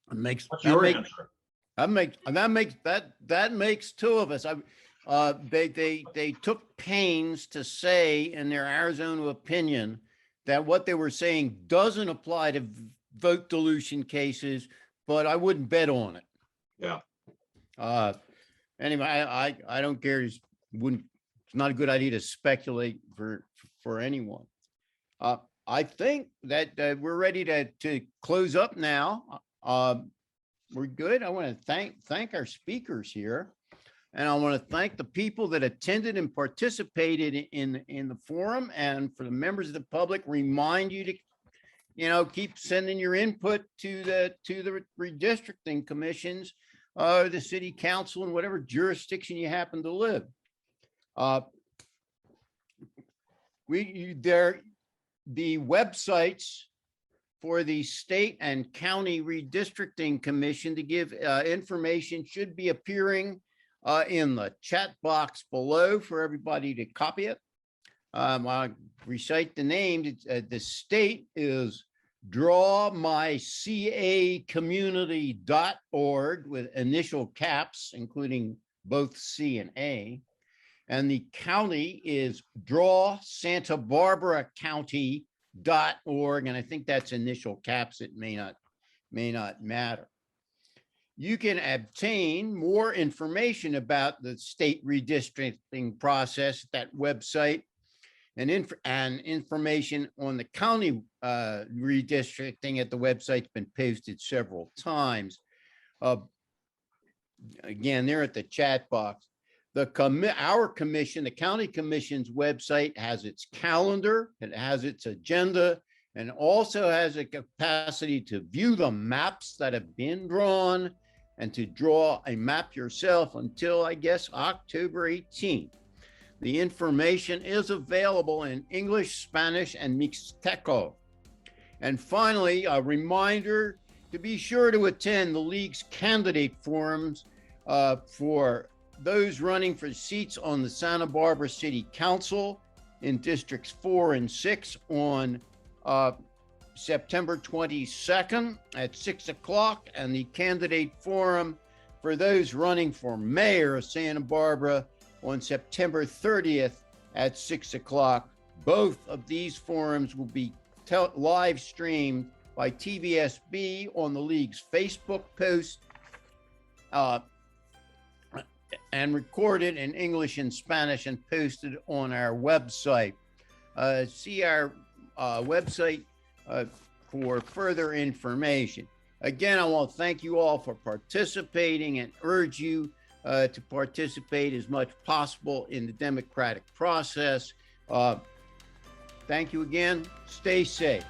What's your answer? That makes two of us. They took pains to say in their Arizona opinion that what they were saying doesn't apply to vote dilution cases, but I wouldn't bet on it. Yeah. Anyway, I don't care. It's not a good idea to speculate for anyone. I think that we're ready to close up now. We're good. I want to thank our speakers here. And I want to thank the people that attended and participated in the forum, and for the members of the public, remind you to, keep sending your input to the redistricting commissions, the city council, in whatever jurisdiction you happen to live. The websites for the state and county redistricting commission to give information should be appearing in the chat box below for everybody to copy it. I'll recite the name. The state is drawmycacommunity.org with initial caps, including both C and A. And the county is drawsantabarbaracounty.org. And I think that's initial caps. It may not matter. You can obtain more information about the state redistricting process at that website, and information on the county redistricting at the website's been posted several times. Again, they're at the chat box. Our commission, the county commission's website, has its calendar, it has its agenda, and also has a capacity to view the maps that have been drawn and to draw a map yourself until, I guess, October 18th. The information is available in English, Spanish, and Mixteco. And finally, a reminder to be sure to attend the League's candidate forums for those running for seats on the Santa Barbara City Council in Districts 4 and 6 on September 22nd at 6 o'clock, and the candidate forum for those running for mayor of Santa Barbara on September 30th at 6 o'clock. Both of these forums will be live streamed by TVSB on the League's Facebook post and recorded in English and Spanish and posted on our website. See our website for further information. Again, I want to thank you all for participating and urge you to participate as much possible in the democratic process. Thank you again. Stay safe.